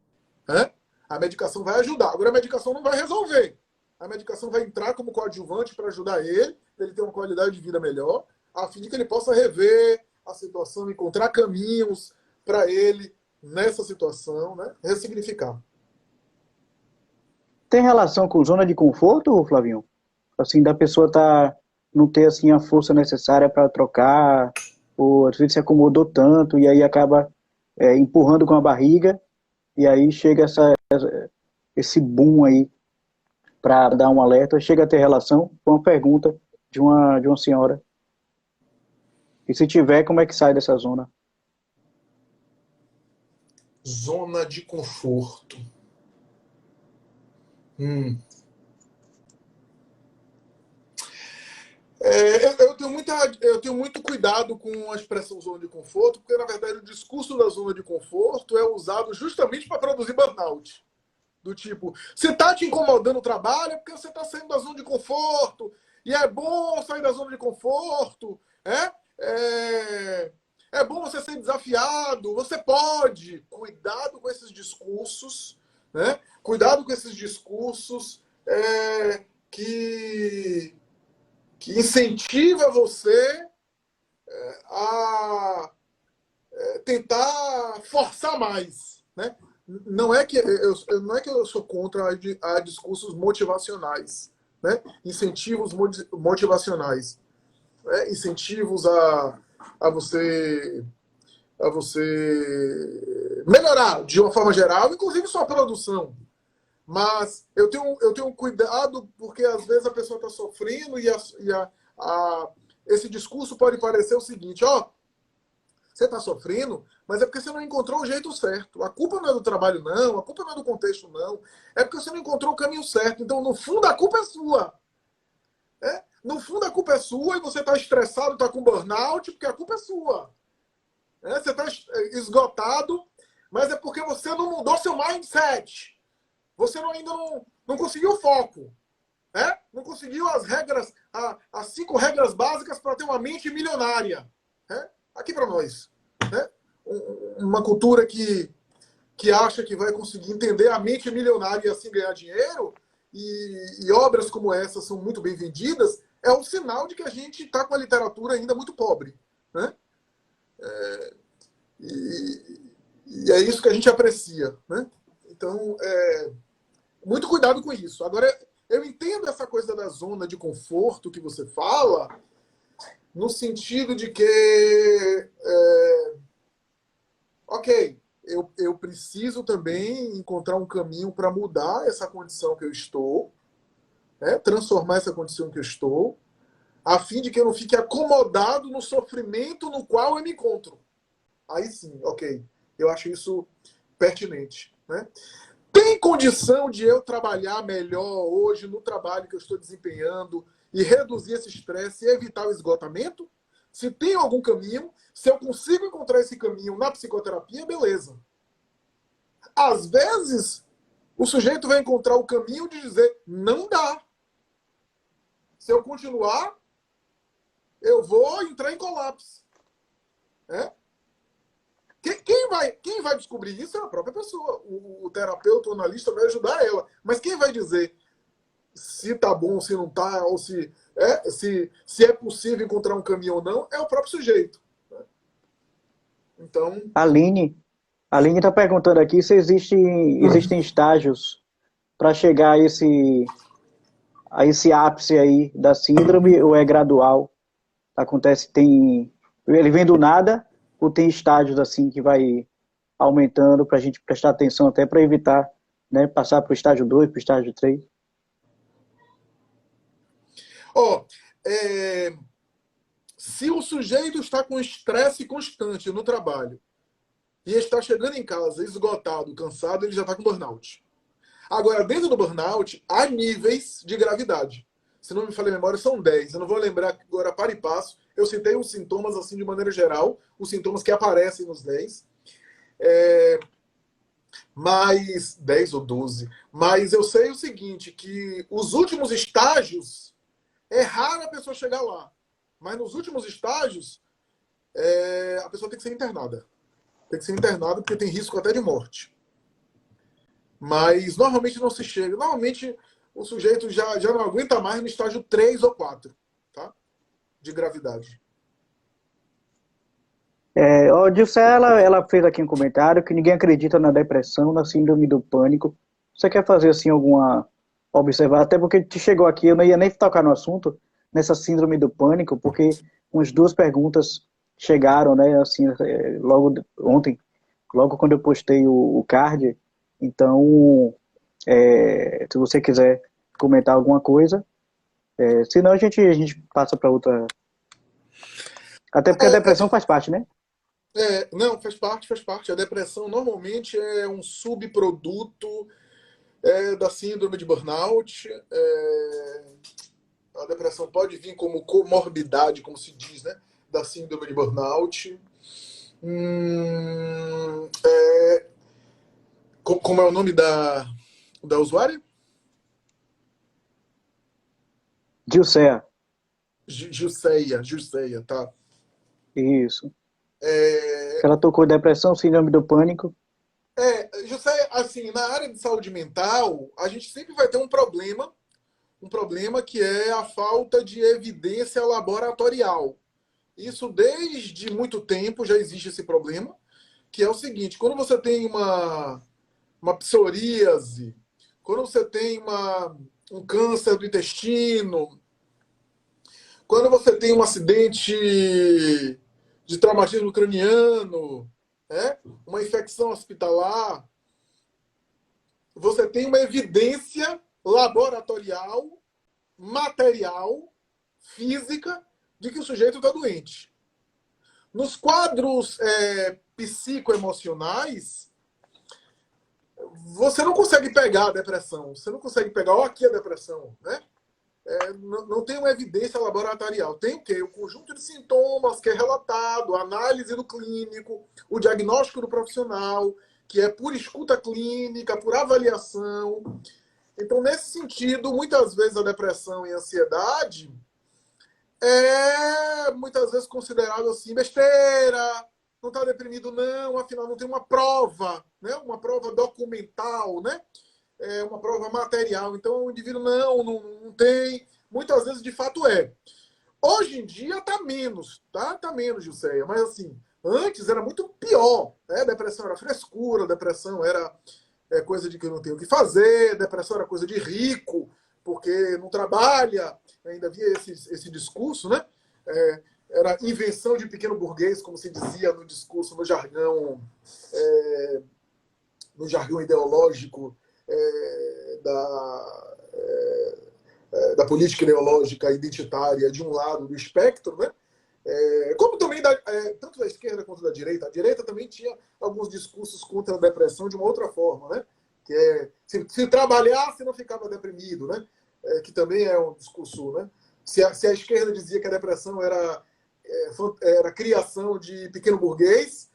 A medicação vai ajudar. Agora, a medicação não vai resolver. a medicação vai entrar como coadjuvante para ajudar ele, para ele ter uma qualidade de vida melhor, a fim de que ele possa rever a situação, encontrar caminhos para ele nessa situação, né? Ressignificar. Tem relação com zona de conforto, Flavinho? Assim, da pessoa não ter assim a força necessária para trocar, ou às vezes se acomodou tanto e aí acaba empurrando com a barriga, e aí chega esse boom aí para dar um alerta. Chega a ter relação com uma pergunta de uma senhora. E se tiver, como é que sai dessa zona? Zona de conforto. Eu tenho muito cuidado com a expressão zona de conforto, porque, na verdade, o discurso da zona de conforto é usado justamente para produzir burnout. Do tipo, você está te incomodando o trabalho porque você está saindo da zona de conforto, e é bom sair da zona de conforto, é bom você ser desafiado, você pode. Cuidado com esses discursos, né? Cuidado com esses discursos que incentiva você a tentar forçar mais, né? Não é que eu sou contra a discursos motivacionais, né? Incentivos motivacionais, né? Incentivos a você melhorar de uma forma geral, inclusive sua produção. Mas eu tenho cuidado porque às vezes a pessoa está sofrendo e esse discurso pode parecer o seguinte, você está sofrendo, mas é porque você não encontrou o jeito certo. A culpa não é do trabalho, não. A culpa não é do contexto, não. É porque você não encontrou o caminho certo. Então, no fundo, a culpa é sua. No fundo, a culpa é sua e você está estressado, está com burnout, porque a culpa é sua. Você está esgotado, mas é porque você não mudou seu mindset. Você ainda não conseguiu o foco. Não conseguiu as regras, as 5 regras básicas para ter uma mente milionária. Aqui para nós. Uma cultura que acha que vai conseguir entender a mente milionária e assim ganhar dinheiro, e obras como essa são muito bem vendidas, é um sinal de que a gente está com a literatura ainda muito pobre. Né? E é isso que a gente aprecia. Né? Então, muito cuidado com isso. Agora, eu entendo essa coisa da zona de conforto que você fala, no sentido de que, ok, eu preciso também encontrar um caminho para mudar essa condição que eu estou, transformar essa condição que eu estou, a fim de que eu não fique acomodado no sofrimento no qual eu me encontro. Aí sim, ok, eu acho isso pertinente. Né? Tem condição de eu trabalhar melhor hoje no trabalho que eu estou desempenhando e reduzir esse estresse e evitar o esgotamento? Se tem algum caminho, se eu consigo encontrar esse caminho na psicoterapia, beleza. Às vezes, o sujeito vai encontrar o caminho de dizer, não dá. Se eu continuar, eu vou entrar em colapso. Quem vai descobrir isso é a própria pessoa. O terapeuta, o analista vai ajudar ela. Mas quem vai dizer se tá bom, se não tá, ou se é possível encontrar um caminho ou não, é o próprio sujeito. Então... A Aline está perguntando aqui se existem estágios para chegar a esse ápice aí da síndrome, ou é gradual? Acontece, ele vem do nada, ou tem estágios assim que vai aumentando para a gente prestar atenção até para evitar, né, passar para o estágio 2, para o estágio 3? Se o sujeito está com estresse constante no trabalho e está chegando em casa esgotado, cansado, ele já está com burnout. Agora, dentro do burnout, há níveis de gravidade. Se não me falha a memória, são 10. Eu não vou lembrar agora para e passo. Eu citei os sintomas assim de maneira geral, os sintomas que aparecem nos 10. Mais 10 ou 12. Mas eu sei o seguinte, que os últimos estágios, é raro a pessoa chegar lá. Mas nos últimos estágios, a pessoa tem que ser internada. Tem que ser internada porque tem risco até de morte. Mas normalmente não se chega. Normalmente o sujeito já não aguenta mais no estágio 3 ou 4, tá? De gravidade. Ó, Dilce, ela fez aqui um comentário que ninguém acredita na depressão, na síndrome do pânico. Você quer fazer assim alguma observar? Até porque te chegou aqui, eu não ia nem tocar no assunto, nessa síndrome do pânico, porque umas duas perguntas chegaram, né, assim, logo ontem, logo quando eu postei o card. Então, se você quiser comentar alguma coisa, senão a gente passa para outra. Até porque a depressão faz parte, né? Não, faz parte, faz parte. A depressão normalmente é um subproduto da síndrome de burnout. A depressão pode vir como comorbidade, como se diz, né? Da síndrome de burnout. Como é o nome da usuária? Dilcea. Jusceia, tá. Isso. Ela tocou depressão, síndrome do pânico. Jusceia, assim, na área de saúde mental, a gente sempre vai ter um problema que é a falta de evidência laboratorial. Isso desde muito tempo já existe esse problema, que é o seguinte: quando você tem uma psoríase, quando você tem um câncer do intestino, quando você tem um acidente de traumatismo craniano, uma infecção hospitalar, você tem uma evidência laboratorial, material, física, de que o sujeito está doente. Nos quadros psicoemocionais, você não consegue pegar a depressão, você não consegue pegar, aqui a depressão, né? Não tem uma evidência laboratorial. Tem o quê? O conjunto de sintomas que é relatado, a análise do clínico, o diagnóstico do profissional, que é por escuta clínica, por avaliação. Então, nesse sentido, muitas vezes a depressão e a ansiedade muitas vezes considerado assim, besteira, não está deprimido não, afinal não tem uma prova, né? Uma prova documental, né? Uma prova material. Então o indivíduo não tem. Muitas vezes, de fato, é. Hoje em dia está menos, tá? Está menos, Jusceia. Mas assim, antes era muito pior. Depressão era frescura, depressão era coisa de que não tem o que fazer, depressão era coisa de rico, porque não trabalha. Ainda havia esse discurso, né? Era invenção de pequeno burguês, como se dizia no discurso, no jargão ideológico da política ideológica identitária de um lado do espectro, né? Como também tanto da esquerda quanto da direita. A direita também tinha alguns discursos contra a depressão de uma outra forma, né? Que se trabalhasse não ficava deprimido, né? Que também é um discurso, né? Se a esquerda dizia que a depressão era criação de pequeno burguês,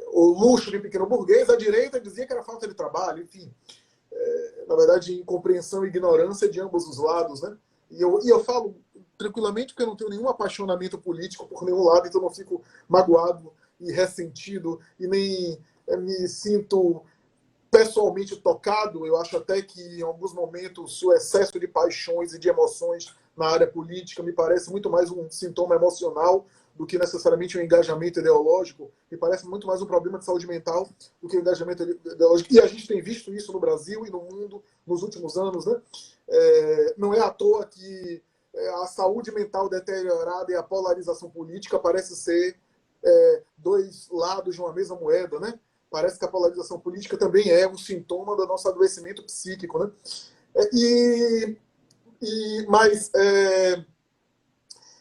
o luxo de pequeno burguês, a direita dizia que era falta de trabalho, enfim. Na verdade, incompreensão e ignorância de ambos os lados, né? E eu falo tranquilamente porque eu não tenho nenhum apaixonamento político por nenhum lado, então não fico magoado e ressentido e nem me sinto pessoalmente tocado. Eu acho até que em alguns momentos o excesso de paixões e de emoções na área política me parece muito mais um sintoma emocional do que necessariamente um engajamento ideológico. Me parece muito mais um problema de saúde mental do que um engajamento ideológico. E a gente tem visto isso no Brasil e no mundo nos últimos anos, né? Não é à toa que a saúde mental deteriorada e a polarização política parece ser dois lados de uma mesma moeda, né? Parece que a polarização política também é um sintoma do nosso adoecimento psíquico, né? Mas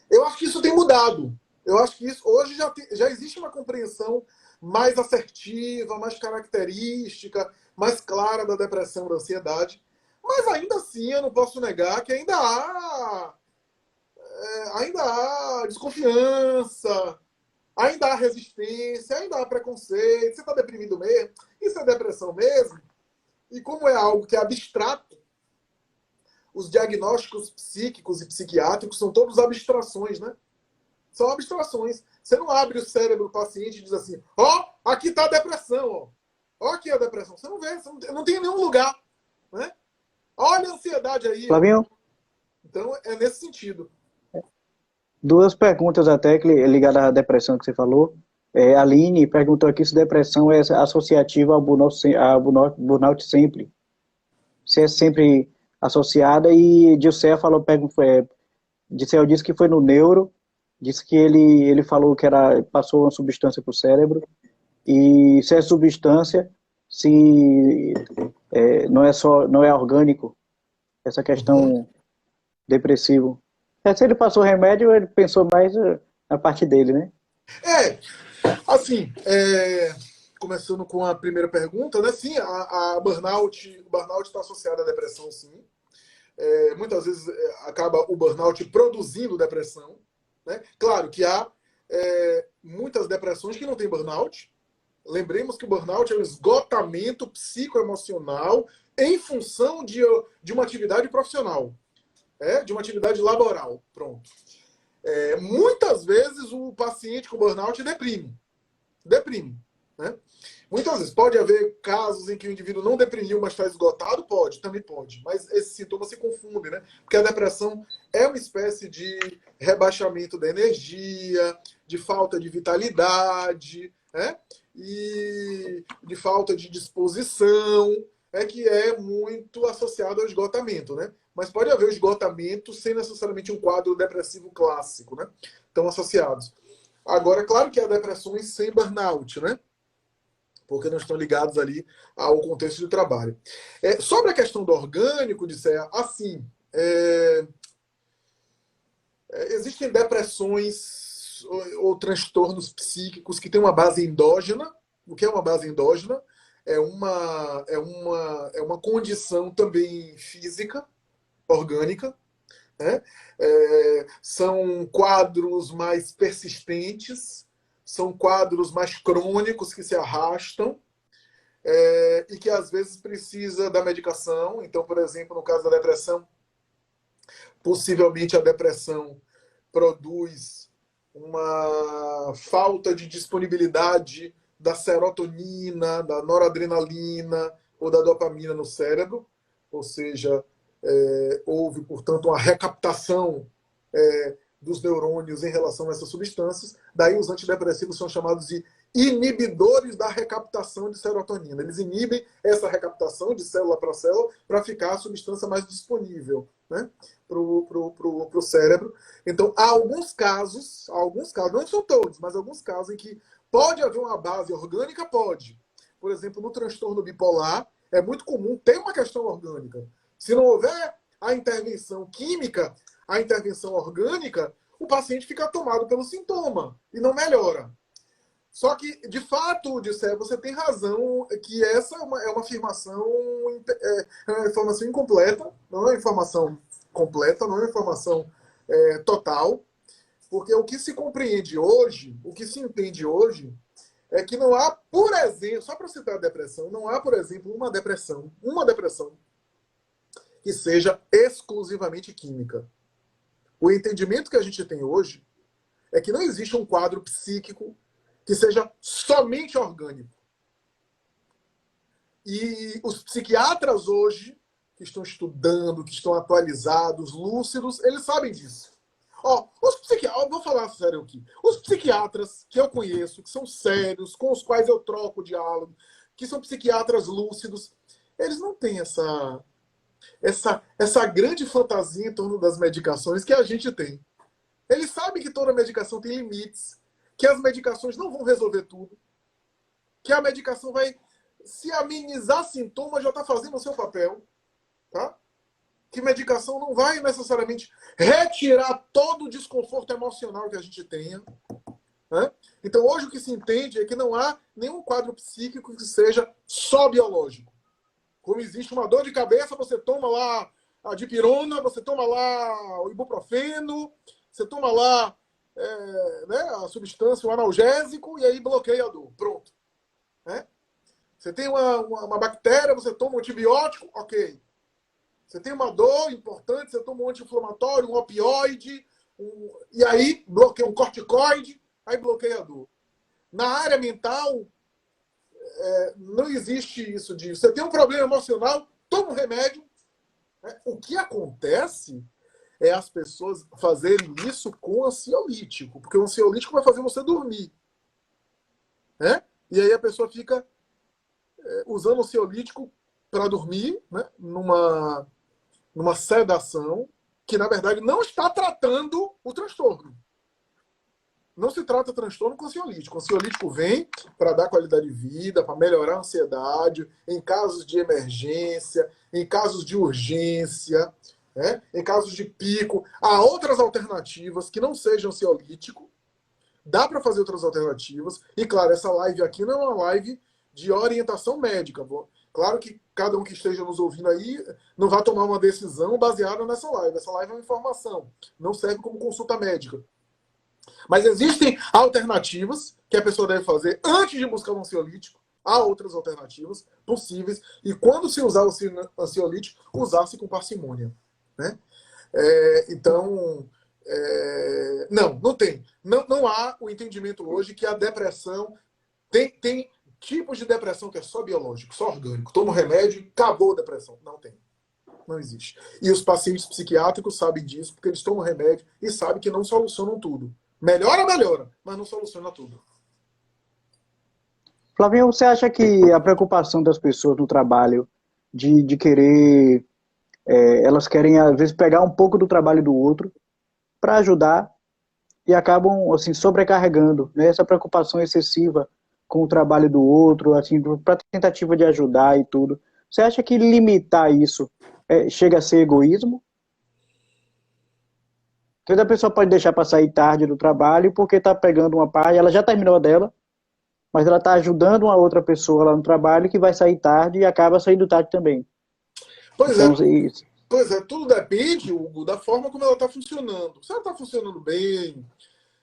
eu acho que isso tem mudado. Eu acho que isso hoje já existe uma compreensão mais assertiva, mais característica, mais clara da depressão e da ansiedade. Mas ainda assim eu não posso negar que ainda há desconfiança, ainda há resistência, ainda há preconceito. Você está deprimido mesmo? Isso é depressão mesmo? E como é algo que é abstrato, os diagnósticos psíquicos e psiquiátricos são todos abstrações, né? São abstrações. Você não abre o cérebro do paciente e diz assim, aqui está a depressão, ó aqui a depressão. Você não vê, você não tem nenhum lugar, né? Olha a ansiedade aí, ó. Flavinho, Então, é nesse sentido. duas perguntas até ligadas à depressão que você falou. A Aline perguntou aqui se depressão é associativa ao burnout sempre. Se é sempre associada, e Dilcea falou, Dilcea disse que foi no neuro, disse que ele falou que passou uma substância para o cérebro, e se é substância, se não é orgânico, essa Uhum. questão depressivo. Se ele passou remédio, ele pensou mais na parte dele, né? É, assim, começando com a primeira pergunta, né? Sim, o burnout está associado à depressão, sim. Muitas vezes acaba o burnout produzindo depressão, né? Claro que há muitas depressões que não têm burnout. Lembremos que o burnout é um esgotamento psicoemocional em função de uma atividade profissional, de uma atividade laboral. Pronto. Muitas vezes o paciente com burnout deprime, né? Muitas vezes pode haver casos em que o indivíduo não deprimiu, mas está esgotado, também pode, mas esses sintomas se confundem, né? Porque a depressão é uma espécie de rebaixamento da energia, de falta de vitalidade, né? E de falta de disposição, que é muito associado ao esgotamento, né? Mas pode haver o esgotamento sem necessariamente um quadro depressivo clássico, né? Estão associados. Agora, claro que há depressões sem burnout, né? Porque não estão ligados ali ao contexto de trabalho. Sobre a questão do orgânico, assim, existem depressões ou transtornos psíquicos que têm uma base endógena. O que é uma base endógena? É uma condição também física, orgânica, né? São quadros mais persistentes, são quadros mais crônicos que se arrastam, e que às vezes precisa da medicação. Então, por exemplo, no caso da depressão, possivelmente a depressão produz uma falta de disponibilidade da serotonina, da noradrenalina ou da dopamina no cérebro, ou seja, houve, portanto, uma recaptação dos neurônios em relação a essas substâncias. Daí os antidepressivos são chamados de inibidores da recaptação de serotonina. Eles inibem essa recaptação de célula para célula para ficar a substância mais disponível, né, para o cérebro. Então, há alguns casos, não são todos, mas alguns casos em que pode haver uma base orgânica, pode. Por exemplo, no transtorno bipolar, é muito comum ter uma questão orgânica. Se não houver a intervenção química, a intervenção orgânica, o paciente fica tomado pelo sintoma e não melhora. Só que, de fato, você tem razão que essa é uma afirmação, é uma informação incompleta, não é uma informação completa, não é uma informação total, porque o que se compreende hoje, o que se entende hoje, é que não há, por exemplo, só para citar a depressão, não há, por exemplo, uma depressão que seja exclusivamente química. O entendimento que a gente tem hoje é que não existe um quadro psíquico que seja somente orgânico. E os psiquiatras hoje, que estão estudando, que estão atualizados, lúcidos, eles sabem disso. Vou falar sério aqui. Os psiquiatras que eu conheço, que são sérios, com os quais eu troco diálogo, que são psiquiatras lúcidos, eles não têm essa grande fantasia em torno das medicações que a gente tem. Eles sabem que toda medicação tem limites, que as medicações não vão resolver tudo, que a medicação vai, se amenizar sintomas, já está fazendo o seu papel, tá? Que medicação não vai necessariamente retirar todo o desconforto emocional que a gente tenha, né? Então, hoje o que se entende é que não há nenhum quadro psíquico que seja só biológico. Como existe uma dor de cabeça, você toma lá a dipirona, você toma lá o ibuprofeno, você toma lá né, a substância, o analgésico, e aí bloqueia a dor. Pronto. Né? Você tem uma bactéria, você toma um antibiótico, ok. Você tem uma dor importante, você toma um anti-inflamatório, um opioide, e aí bloqueia um corticoide, aí bloqueia a dor. Na área mental, não existe isso de você tem um problema emocional, toma um remédio, O que acontece é as pessoas fazerem isso com ansiolítico, porque o ansiolítico vai fazer você dormir. Né? E aí a pessoa fica usando ansiolítico para dormir, né? numa sedação que, na verdade, não está tratando o transtorno. Não se trata de transtorno com ansiolítico. O ansiolítico vem para dar qualidade de vida, para melhorar a ansiedade, em casos de emergência, em casos de urgência, né? Em casos de pico. Há outras alternativas que não sejam ansiolítico. Dá para fazer outras alternativas. E, claro, essa live aqui não é uma live de orientação médica. Claro que cada um que esteja nos ouvindo aí não vai tomar uma decisão baseada nessa live. Essa live é uma informação. Não serve como consulta médica. Mas existem alternativas que a pessoa deve fazer antes de buscar um ansiolítico. Há outras alternativas possíveis. E quando se usar o ansiolítico, usar-se com parcimônia. Né? Então, não tem. Não há o entendimento hoje que a depressão... Tem tipos de depressão que é só biológico, só orgânico. Toma um remédio e acabou a depressão. Não tem. Não existe. E os pacientes psiquiátricos sabem disso, porque eles tomam remédio e sabem que não solucionam tudo. Melhora, mas não soluciona tudo. Flavinho, você acha que a preocupação das pessoas no trabalho de querer, elas querem às vezes pegar um pouco do trabalho do outro para ajudar e acabam assim sobrecarregando, né? Essa preocupação excessiva com o trabalho do outro, assim, para tentativa de ajudar e tudo. Você acha que limitar isso chega a ser egoísmo? Toda pessoa pode deixar para sair tarde do trabalho porque está pegando uma parte, ela já terminou a dela, mas ela está ajudando uma outra pessoa lá no trabalho que vai sair tarde e acaba saindo tarde também. Pois Então, tudo depende, Hugo, da forma como ela está funcionando. Se ela está funcionando bem,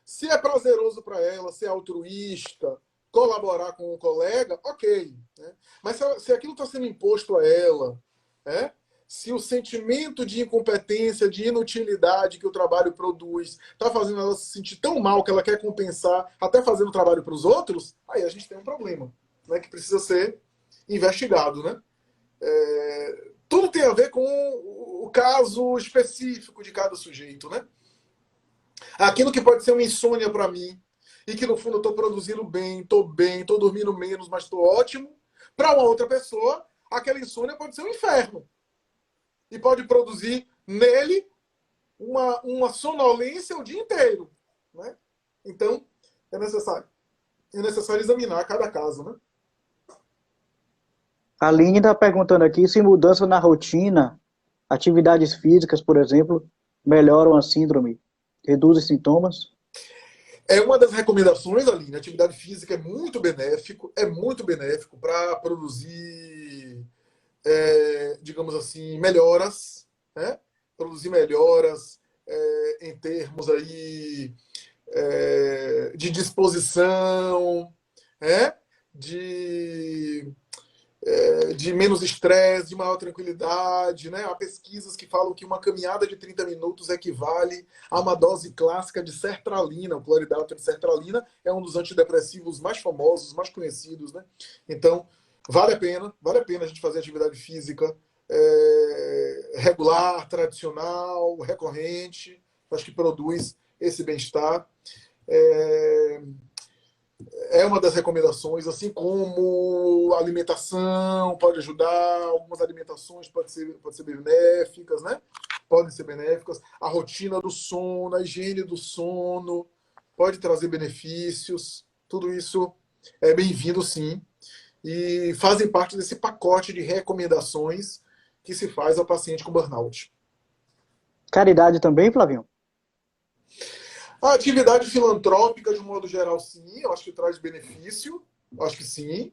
se é prazeroso para ela, se é altruísta, colaborar com um colega, ok. Né? Mas se aquilo está sendo imposto a ela, se o sentimento de incompetência, de inutilidade que o trabalho produz está fazendo ela se sentir tão mal que ela quer compensar, até fazendo trabalho para os outros, aí a gente tem um problema, né, que precisa ser investigado. Né? Tudo tem a ver com o caso específico de cada sujeito. Né? Aquilo que pode ser uma insônia para mim, e que no fundo eu estou produzindo bem, estou dormindo menos, mas estou ótimo, para uma outra pessoa, aquela insônia pode ser um inferno. E pode produzir nele uma sonolência o dia inteiro. Né? Então, é necessário examinar cada caso. Né? a Aline está perguntando aqui se mudança na rotina, atividades físicas, por exemplo, melhoram a síndrome, reduzem sintomas. É uma das recomendações, Aline. A atividade física é muito benéfico para produzir, digamos assim, melhoras, né? Produzir melhoras em termos aí de disposição, de menos estresse, de maior tranquilidade. Né? Há pesquisas que falam que uma caminhada de 30 minutos equivale a uma dose clássica de sertralina. O cloridrato de sertralina é um dos antidepressivos mais famosos, mais conhecidos. Né? Então, vale a pena a gente fazer atividade física regular, tradicional, recorrente. Acho que produz esse bem-estar. É uma das recomendações, assim como a alimentação pode ajudar, algumas alimentações podem ser benéficas, né? Podem ser benéficas. A rotina do sono, a higiene do sono pode trazer benefícios. Tudo isso é bem-vindo, sim. E fazem parte desse pacote de recomendações que se faz ao paciente com burnout. Caridade também, Flavinho? A atividade filantrópica, de um modo geral, sim. Eu acho que traz benefício. Eu acho que sim.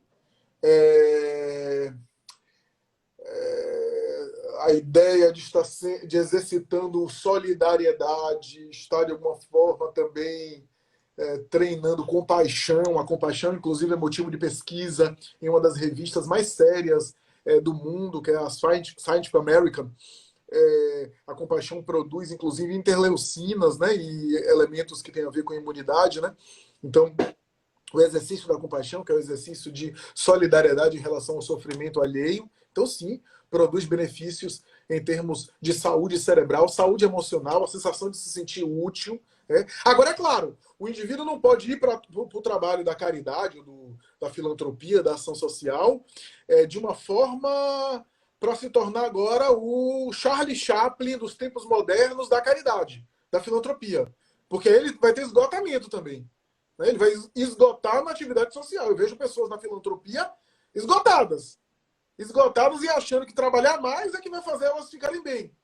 A ideia de exercitando solidariedade, estar de alguma forma também treinando compaixão. A compaixão, inclusive, é motivo de pesquisa em uma das revistas mais sérias do mundo, que é a Scientific American. A compaixão produz, inclusive, interleucinas, né, e elementos que têm a ver com a imunidade. Né? Então, o exercício da compaixão, que é o exercício de solidariedade em relação ao sofrimento alheio, então, sim, produz benefícios em termos de saúde cerebral, saúde emocional, a sensação de se sentir útil. Agora, é claro, o indivíduo não pode ir para o trabalho da caridade, da filantropia, da ação social, de uma forma para se tornar agora o Charlie Chaplin dos tempos modernos da caridade, da filantropia. Porque ele vai ter esgotamento também. Ele vai esgotar na atividade social. Eu vejo pessoas na filantropia esgotadas. Esgotadas e achando que trabalhar mais é que vai fazer elas ficarem bem.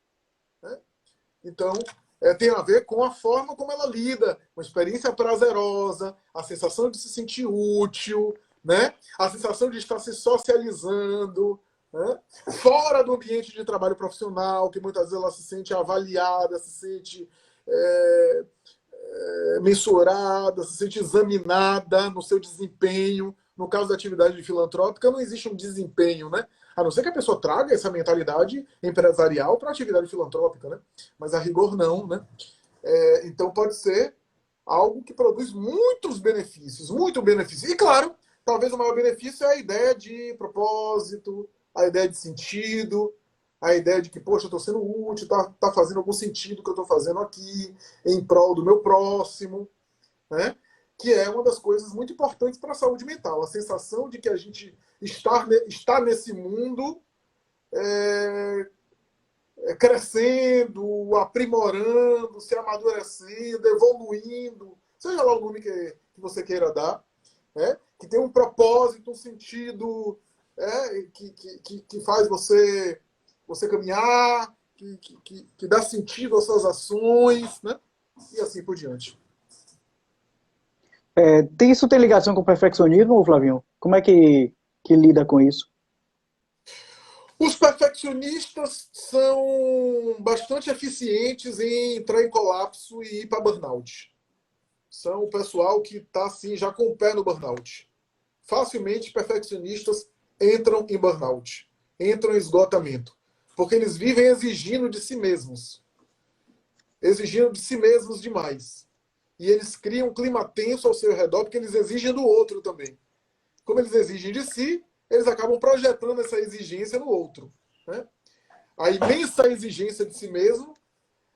Então, tem a ver com a forma como ela lida, com a experiência prazerosa, a sensação de se sentir útil, né? A sensação de estar se socializando, né? Fora do ambiente de trabalho profissional, que muitas vezes ela se sente avaliada, se sente mensurada, se sente examinada no seu desempenho. No caso da atividade filantrópica, não existe um desempenho, né? A não ser que a pessoa traga essa mentalidade empresarial para a atividade filantrópica, né? Mas a rigor não, né? Então pode ser algo que produz muitos benefícios, muito benefício. E claro, talvez o maior benefício é a ideia de propósito, a ideia de sentido, a ideia de que, poxa, eu estou sendo útil, tá fazendo algum sentido o que eu estou fazendo aqui, em prol do meu próximo, né? Que é uma das coisas muito importantes para a saúde mental. A sensação de que a gente está nesse mundo crescendo, aprimorando, se amadurecendo, evoluindo, seja lá o nome que você queira dar, que tem um propósito, um sentido, que faz você caminhar, que dá sentido às suas ações, né? E assim por diante. Isso tem ligação com o perfeccionismo, Flavinho? Como é que lida com isso? Os perfeccionistas são bastante eficientes em entrar em colapso e ir para burnout. São o pessoal que está assim, já com o pé no burnout. Facilmente perfeccionistas entram em burnout, entram em esgotamento, porque eles vivem exigindo de si mesmos. Exigindo de si mesmos demais. E eles criam um clima tenso ao seu redor, porque eles exigem do outro também. Como eles exigem de si, eles acabam projetando essa exigência no outro. Né? A imensa exigência de si mesmo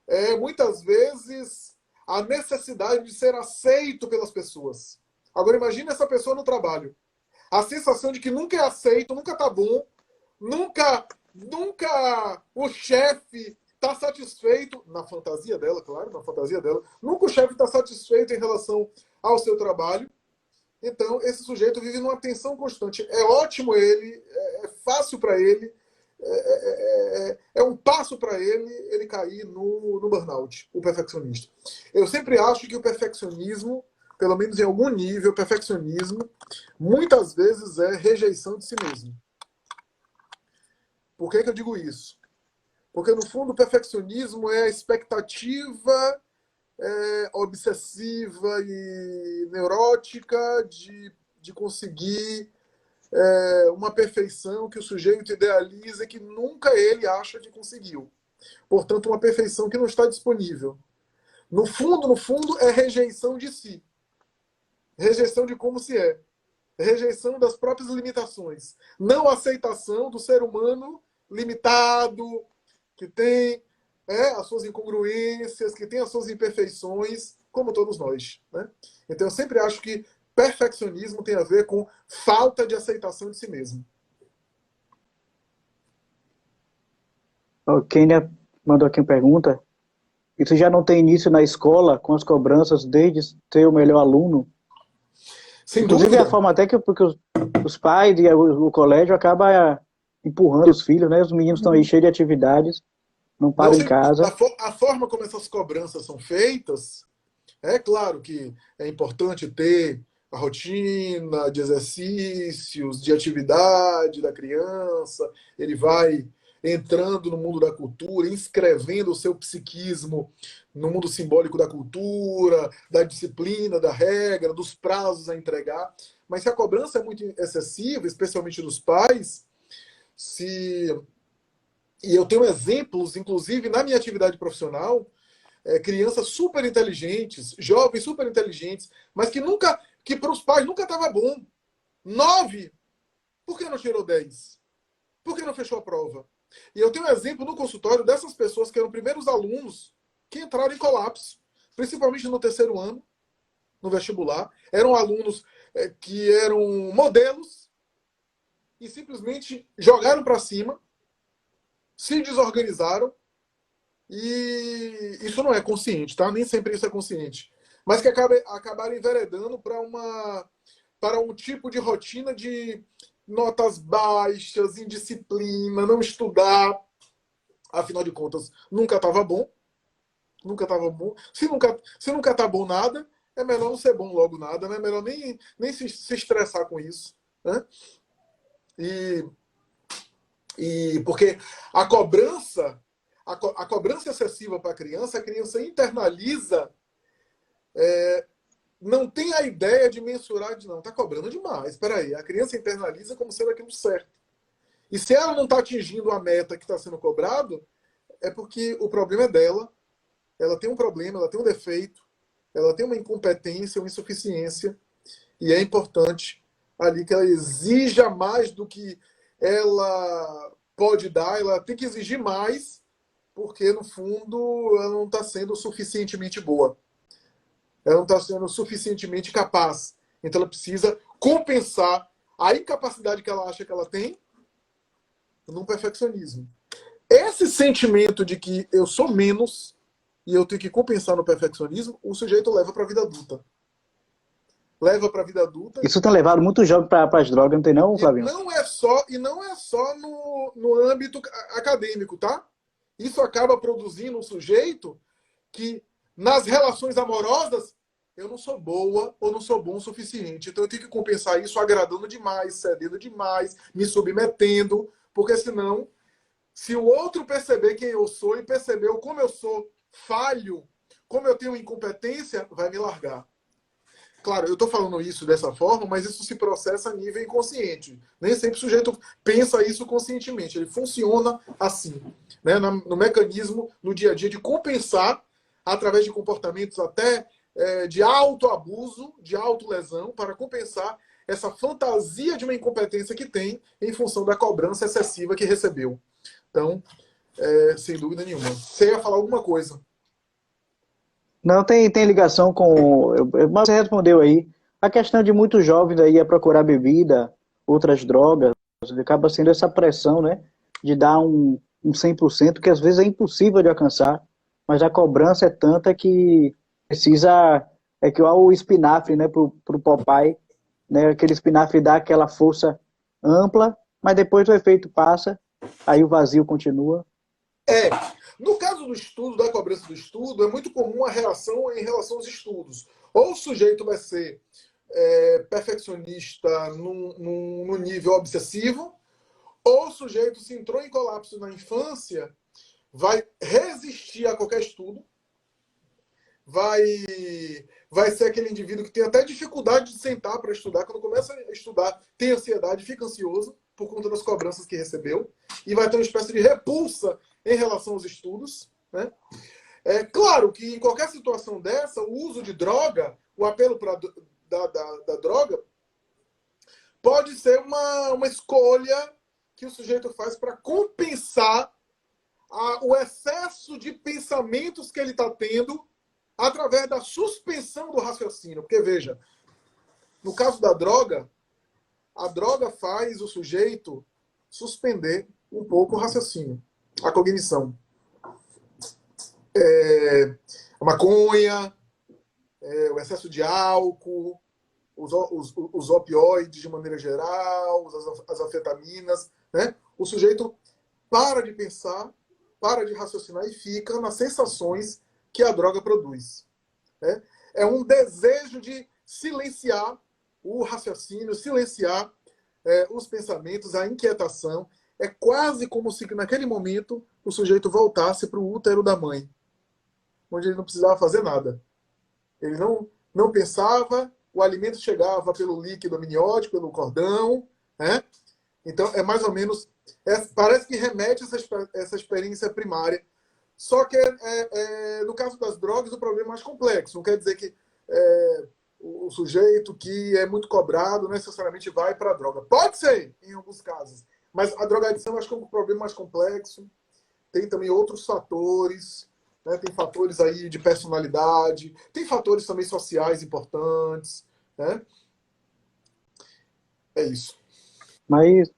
é, muitas vezes, a necessidade de ser aceito pelas pessoas. Agora, imagine essa pessoa no trabalho. A sensação de que nunca é aceito, nunca tá bom, nunca o chefe está satisfeito, na fantasia dela, claro, na fantasia dela, nunca o chefe está satisfeito em relação ao seu trabalho. Então, esse sujeito vive numa tensão constante. É ótimo ele, é fácil para ele, é um passo para ele cair no burnout, o perfeccionista. Eu sempre acho que o perfeccionismo, pelo menos em algum nível, o perfeccionismo, muitas vezes é rejeição de si mesmo. Por que eu digo isso? Porque, no fundo, o perfeccionismo é a expectativa obsessiva e neurótica de conseguir uma perfeição que o sujeito idealiza e que nunca ele acha que conseguiu. Portanto, uma perfeição que não está disponível. No fundo, é rejeição de si. Rejeição de como se é. Rejeição das próprias limitações. Não aceitação do ser humano limitado, que tem as suas incongruências, que tem as suas imperfeições, como todos nós. Né? Então, eu sempre acho que perfeccionismo tem a ver com falta de aceitação de si mesmo. O Kenia mandou aqui uma pergunta. Isso já não tem início na escola, com as cobranças, desde ser o melhor aluno? Sem Inclusive, dúvida. é a forma até que porque os pais e o colégio acabam empurrando os filhos, né? Os meninos estão aí cheios de atividades, não param em casa. A forma como essas cobranças são feitas, é claro que é importante ter a rotina de exercícios, de atividade da criança, ele vai entrando no mundo da cultura, inscrevendo o seu psiquismo no mundo simbólico da cultura, da disciplina, da regra, dos prazos a entregar. Mas se a cobrança é muito excessiva, especialmente dos pais, e eu tenho exemplos, inclusive na minha atividade profissional, crianças super inteligentes, jovens super inteligentes, mas que para os pais nunca estava bom. 9, por que não tirou 10? Por que não fechou a prova? E eu tenho um exemplo no consultório dessas pessoas que eram primeiros alunos que entraram em colapso, principalmente no terceiro ano, no vestibular. Eram alunos que eram modelos e simplesmente jogaram para cima, se desorganizaram, e isso não é consciente, tá? Nem sempre isso é consciente. Mas que acabaram enveredando para um tipo de rotina de notas baixas, indisciplina, não estudar. Afinal de contas, nunca estava bom. Nunca estava bom. Se nunca tá bom nada, é melhor não ser bom logo nada, né? É melhor nem se estressar com isso. Né? E porque a cobrança, a cobrança excessiva para a criança internaliza, não tem a ideia de mensurar, de não, está cobrando demais. Espera aí, a criança internaliza como sendo aquilo certo. E se ela não está atingindo a meta que está sendo cobrado, é porque o problema é dela, ela tem um problema, ela tem um defeito, ela tem uma incompetência, uma insuficiência, e é importante ali que ela exija mais do que ela pode dar, ela tem que exigir mais, porque no fundo ela não está sendo suficientemente boa. Ela não está sendo suficientemente capaz. Então ela precisa compensar a incapacidade que ela acha que ela tem num perfeccionismo. Esse sentimento de que eu sou menos e eu tenho que compensar no perfeccionismo, o sujeito leva para a vida adulta. Leva para a vida adulta. Isso tem levado muito jovem para as drogas, não tem não, Flavinho? E não é só no âmbito acadêmico, tá? Isso acaba produzindo um sujeito que, nas relações amorosas, eu não sou boa ou não sou bom o suficiente. Então eu tenho que compensar isso agradando demais, cedendo demais, me submetendo, porque senão, se o outro perceber quem eu sou e perceber como eu sou falho, como eu tenho incompetência, vai me largar. Claro, eu estou falando isso dessa forma, mas isso se processa a nível inconsciente. Nem sempre o sujeito pensa isso conscientemente. Ele funciona assim, né? No mecanismo, no dia a dia, de compensar através de comportamentos até de autoabuso, de autolesão, para compensar essa fantasia de uma incompetência que tem em função da cobrança excessiva que recebeu. Então, sem dúvida nenhuma. Você ia falar alguma coisa? Não, tem ligação com. Mas você respondeu aí. A questão de muitos jovens aí a procurar bebida, outras drogas, acaba sendo essa pressão, né? De dar um 100% que às vezes é impossível de alcançar, mas a cobrança é tanta que precisa. É que o espinafre, né, pro Popeye, né? Aquele espinafre dá aquela força ampla, mas depois o efeito passa, aí o vazio continua. No caso do estudo, da cobrança do estudo, é muito comum a reação em relação aos estudos. Ou o sujeito vai ser perfeccionista no nível obsessivo, ou o sujeito, se entrou em colapso na infância, vai resistir a qualquer estudo, vai ser aquele indivíduo que tem até dificuldade de sentar para estudar. Quando começa a estudar, tem ansiedade, fica ansioso por conta das cobranças que recebeu, e vai ter uma espécie de repulsa em relação aos estudos. Né? É claro que em qualquer situação dessa, o uso de droga, o apelo da droga, pode ser uma escolha que o sujeito faz para compensar o excesso de pensamentos que ele está tendo através da suspensão do raciocínio. Porque, veja, no caso da droga, a droga faz o sujeito suspender um pouco o raciocínio, a cognição. A maconha, o excesso de álcool, os opioides de maneira geral, as anfetaminas, né? O sujeito para de pensar, para de raciocinar e fica nas sensações que a droga produz. Né? É um desejo de silenciar o raciocínio, silenciar os pensamentos, a inquietação. É quase como se naquele momento o sujeito voltasse para o útero da mãe, onde ele não precisava fazer nada. Ele não pensava, o alimento chegava pelo líquido amniótico, pelo cordão. Né? Então, é mais ou menos... parece que remete essa experiência primária. Só que, no caso das drogas, o problema é mais complexo. Não quer dizer que o sujeito que é muito cobrado necessariamente vai para a droga. Pode ser, em alguns casos. Mas a drogadição eu acho que é um problema mais complexo. Tem também outros fatores, né? Tem fatores aí de personalidade, tem fatores também sociais importantes, né? É isso. Mas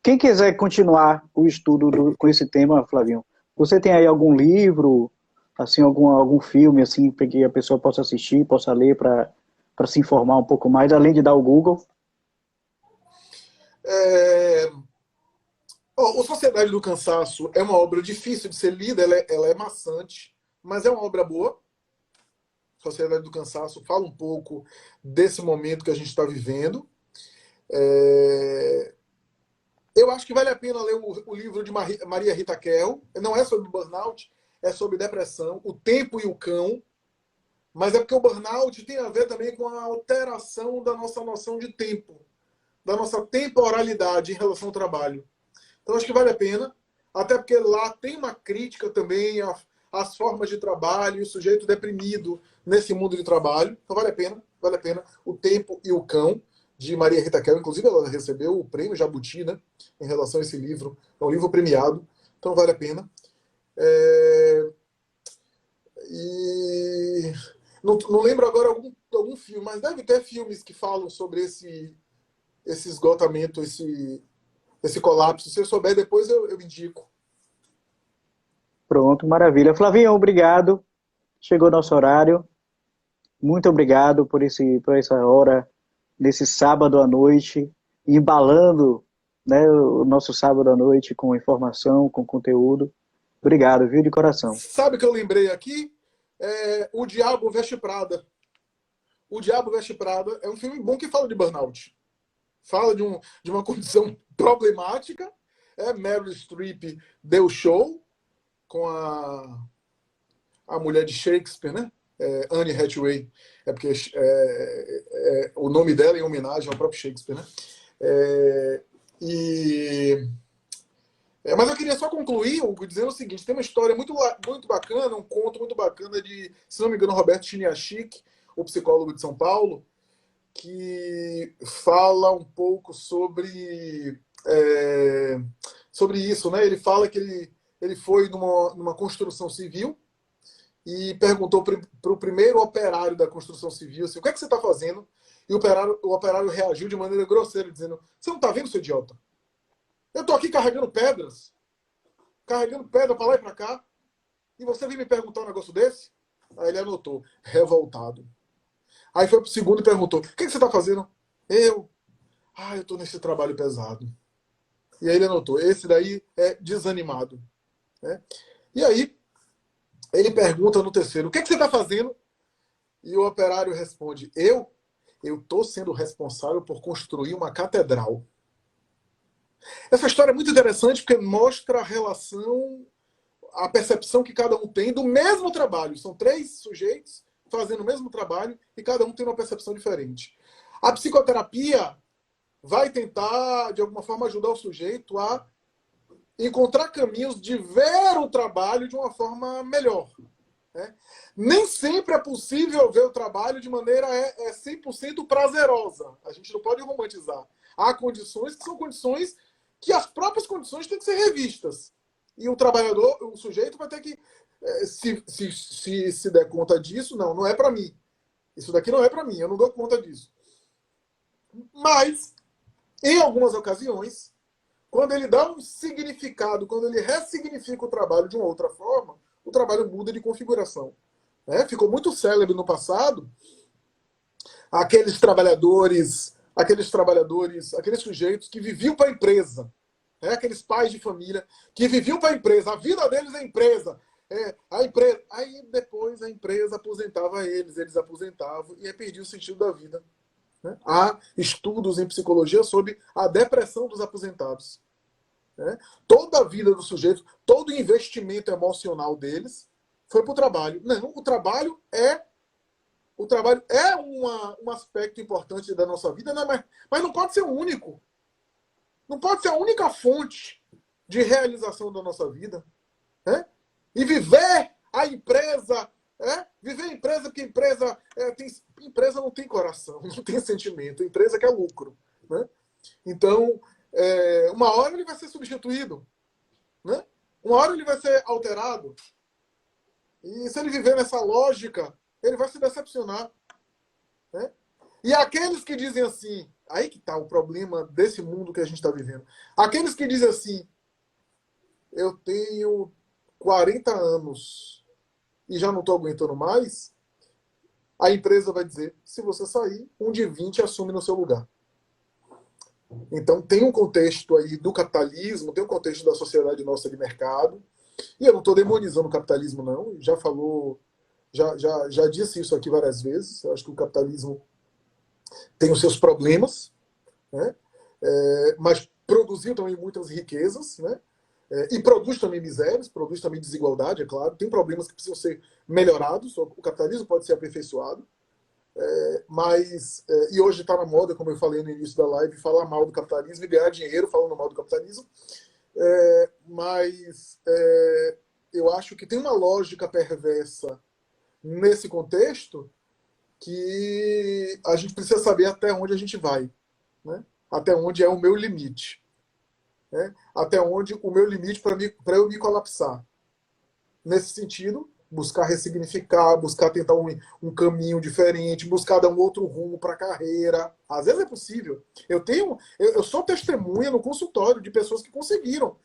quem quiser continuar o estudo com esse tema, Flavinho, você tem aí algum livro, assim, algum filme assim, para que a pessoa possa assistir, possa ler para se informar um pouco mais, além de dar o Google? O Sociedade do Cansaço é uma obra difícil de ser lida, ela é maçante, mas é uma obra boa. Sociedade do Cansaço fala um pouco desse momento que a gente está vivendo. Eu acho que vale a pena ler o livro de Maria Rita Kell. Não é sobre burnout, é sobre depressão, o tempo e o cão. Mas é porque o burnout tem a ver também com a alteração da nossa noção de tempo, da nossa temporalidade em relação ao trabalho. Então acho que vale a pena, até porque lá tem uma crítica também às formas de trabalho e o sujeito deprimido nesse mundo de trabalho. Então vale a pena. O Tempo e o Cão, de Maria Rita Kell. Inclusive ela recebeu o prêmio Jabuti, né, em relação a esse livro. É um livro premiado, então vale a pena. E não lembro agora algum filme, mas deve ter filmes que falam sobre esse esgotamento, esse colapso. Se eu souber, depois eu indico. Pronto, maravilha. Flavinho, obrigado. Chegou nosso horário. Muito obrigado por essa hora, nesse sábado à noite, embalando, né, o nosso sábado à noite com informação, com conteúdo. Obrigado, viu, de coração. Sabe o que eu lembrei aqui? O Diabo Veste Prada. O Diabo Veste Prada é um filme bom que fala de burnout. Fala de uma condição problemática. Meryl Streep deu show com a mulher de Shakespeare, né? Anne Hathaway. É porque o nome dela é em homenagem ao próprio Shakespeare, né? Mas eu queria só concluir dizendo o seguinte: tem uma história muito, muito bacana, um conto muito bacana de, se não me engano, Roberto Chiniachik, o psicólogo de São Paulo, que fala um pouco sobre isso, né? Ele fala que ele foi numa construção civil e perguntou para o primeiro operário da construção civil assim, o que é que você está fazendo? E o operário reagiu de maneira grosseira, dizendo: você não está vendo, seu idiota? Eu estou aqui carregando pedra para lá e para cá, e você vem me perguntar um negócio desse? Aí ele anotou: revoltado. Aí foi pro segundo e perguntou: o que você está fazendo? Eu estou nesse trabalho pesado. E aí ele anotou: esse daí é desanimado. Né? E aí ele pergunta no terceiro: o que você está fazendo? E o operário responde: eu estou sendo responsável por construir uma catedral. Essa história é muito interessante porque mostra a relação, a percepção que cada um tem do mesmo trabalho. São 3 sujeitos fazendo o mesmo trabalho e cada um tem uma percepção diferente. A psicoterapia vai tentar, de alguma forma, ajudar o sujeito a encontrar caminhos de ver o trabalho de uma forma melhor. Né? Nem sempre é possível ver o trabalho de maneira 100% prazerosa. A gente não pode romantizar. Há condições que são condições que as próprias condições têm que ser revistas. E o trabalhador, o sujeito vai ter que, se der conta disso, não é para mim. Isso daqui não é para mim, eu não dou conta disso. Mas, em algumas ocasiões, quando ele dá um significado, quando ele ressignifica o trabalho de uma outra forma, o trabalho muda de configuração. Ficou muito célebre no passado aqueles sujeitos que viviam para a empresa, aqueles pais de família que viviam para a empresa, a vida deles é a empresa. Aí depois a empresa aposentava eles aposentavam e aí perdiam o sentido da vida. Né? Há estudos em psicologia sobre a depressão dos aposentados. Toda a vida do sujeito, todo o investimento emocional deles foi para o trabalho. Não, o trabalho é um aspecto importante da nossa vida, né? Mas não pode ser o único. Não pode ser a única fonte de realização da nossa vida. Né? E viver a empresa, viver a empresa, porque empresa não tem coração, não tem sentimento, a empresa quer lucro. Né? Então, uma hora ele vai ser substituído, né? Uma hora ele vai ser alterado. E se ele viver nessa lógica, ele vai se decepcionar, né? E aqueles que dizem assim, aí que está o problema desse mundo que a gente está vivendo. Aqueles que dizem assim, eu tenho 40 anos e já não estou aguentando mais, a empresa vai dizer, se você sair, um de 20 assume no seu lugar. Então tem um contexto aí do capitalismo, tem um contexto da sociedade nossa de mercado, e eu não estou demonizando o capitalismo, não, já disse isso aqui várias vezes, eu acho que o capitalismo tem os seus problemas, né? Mas produziu também muitas riquezas, né? E produz também misérias, produz também desigualdade, é claro. Tem problemas que precisam ser melhorados, o capitalismo pode ser aperfeiçoado, e hoje está na moda, como eu falei no início da live, falar mal do capitalismo e ganhar dinheiro falando mal do capitalismo, eu acho que tem uma lógica perversa nesse contexto que a gente precisa saber até onde a gente vai, né? Até onde é o meu limite, né? Até onde o meu limite para eu me colapsar. Nesse sentido, buscar ressignificar, buscar tentar um caminho diferente, buscar dar um outro rumo para a carreira. Às vezes é possível. Eu sou testemunha no consultório de pessoas que conseguiram,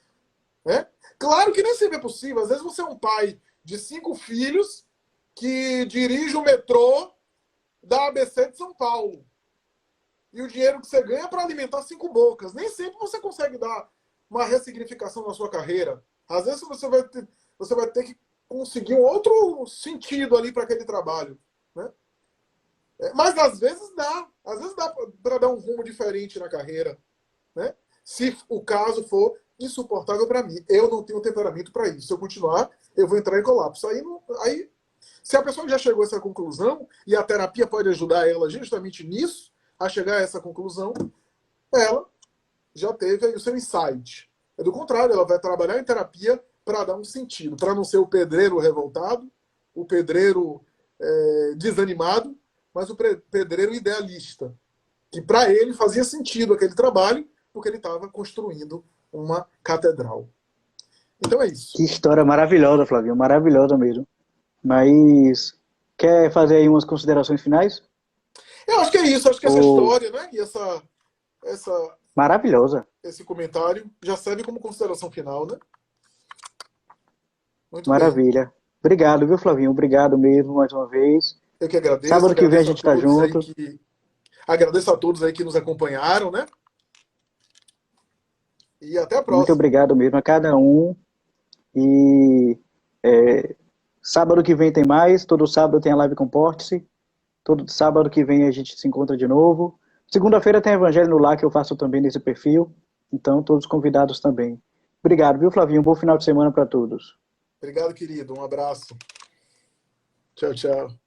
né? Claro que nem sempre é possível. Às vezes você é um pai de 5 filhos que dirige o metrô da ABC de São Paulo. E o dinheiro que você ganha é para alimentar 5 bocas. Nem sempre você consegue dar uma ressignificação na sua carreira. Às vezes você vai ter que conseguir um outro sentido ali para aquele trabalho, né? Mas às vezes dá. Às vezes dá para dar um rumo diferente na carreira, né? Se o caso for insuportável para mim. Eu não tenho temperamento para isso. Se eu continuar, eu vou entrar em colapso. Aí, se a pessoa já chegou a essa conclusão, e a terapia pode ajudar ela justamente nisso, a chegar a essa conclusão, ela já teve aí o seu insight. Do contrário, ela vai trabalhar em terapia para dar um sentido, para não ser o pedreiro revoltado, o pedreiro desanimado, mas o pedreiro idealista, que para ele fazia sentido aquele trabalho, porque ele estava construindo uma catedral. Então é isso. Que história maravilhosa, Flavinho, maravilhosa mesmo. Mas quer fazer aí umas considerações finais? Eu acho que é isso, acho que essa Ou... história, né, e Maravilhosa. esse comentário já serve como consideração final, né? Muito bem. Maravilha. Obrigado, viu, Flavinho? Obrigado mesmo, mais uma vez. Eu que agradeço, Sábado que vem a agradeço a gente tá todos aí junto. agradeço a todos aí que nos acompanharam, né? E até a Muito próxima. obrigado mesmo a cada um. E sábado que vem tem mais. Todo sábado tem a live Comporte-se. Todo sábado que vem a gente se encontra de novo. Segunda-feira tem Evangelho no Lar, que eu faço também nesse perfil. Então, todos convidados também. Obrigado, viu, Flavinho? Um bom final de semana para todos. Obrigado, querido. Um abraço. Tchau, tchau.